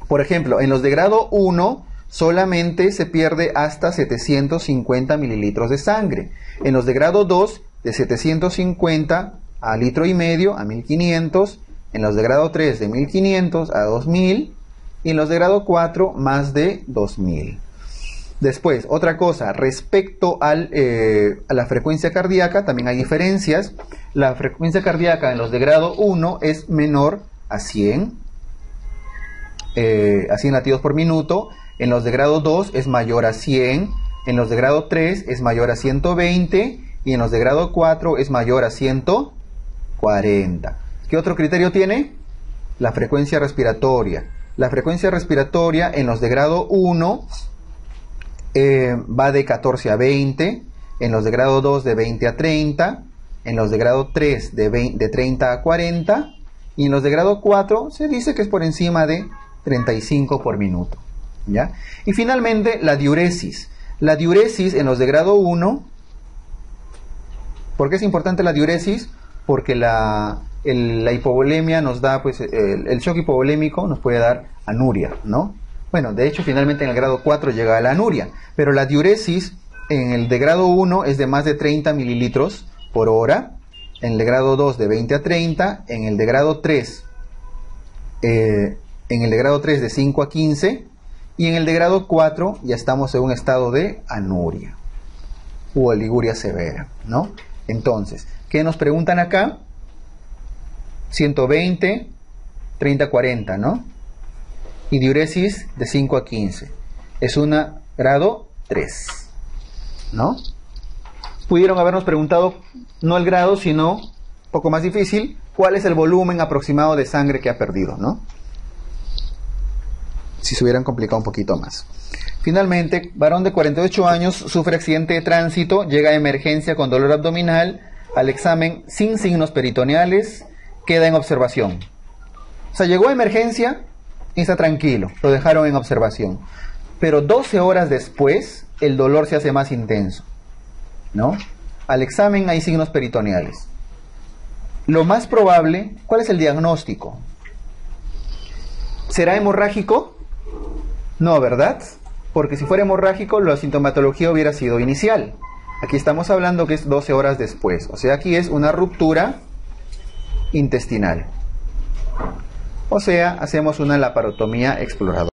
Por ejemplo, en los de grado 1 solamente se pierde hasta 750 mililitros de sangre. En los de grado 2, de 750 a litro y medio, a 1500. En los de grado 3, de 1500 a 2000. Y en los de grado 4, más de 2000. Después, otra cosa, respecto a la frecuencia cardíaca, también hay diferencias. La frecuencia cardíaca en los de grado 1 es menor a 100 latidos por minuto. En los de grado 2 es mayor a 100, en los de grado 3 es mayor a 120 y en los de grado 4 es mayor a 140. ¿Qué otro criterio tiene? la frecuencia respiratoria. La frecuencia respiratoria en los de grado 1 va de 14 a 20, en los de grado 2 de 20 a 30, en los de grado 3 de 30 a 40, y en los de grado 4 se dice que es por encima de 35 por minuto, ¿ya? Y finalmente la diuresis. La diuresis en los de grado 1, ¿por qué es importante la diuresis? Porque la hipovolemia nos da, pues, el shock hipovolémico nos puede dar anuria, ¿no? Bueno, de hecho, finalmente en el grado 4 llega a la anuria, pero la diuresis en el de grado 1 es de más de 30 mililitros por hora, en el de grado 2 de 20 a 30, en el de grado 3 de 5 a 15, y en el de grado 4 ya estamos en un estado de anuria u oliguria severa, ¿no? Entonces, ¿qué nos preguntan acá? 120, 30, 40, ¿no? Y diuresis de 5 a 15. Es una grado 3, ¿no? Pudieron habernos preguntado, no el grado, sino, un poco más difícil, cuál es el volumen aproximado de sangre que ha perdido, ¿no? Si se hubieran complicado un poquito más. Finalmente, varón de 48 años sufre accidente de tránsito, llega a emergencia con dolor abdominal, al examen sin signos peritoneales, queda en observación. O sea, llegó a emergencia y está tranquilo, lo dejaron en observación. Pero 12 horas después, el dolor se hace más intenso, ¿no? Al examen hay signos peritoneales. Lo más probable, ¿cuál es el diagnóstico? ¿Será hemorrágico? No, ¿verdad? Porque si fuera hemorrágico, la sintomatología hubiera sido inicial. Aquí estamos hablando que es 12 horas después. O sea, aquí es una ruptura intestinal. O sea, hacemos una laparotomía exploradora.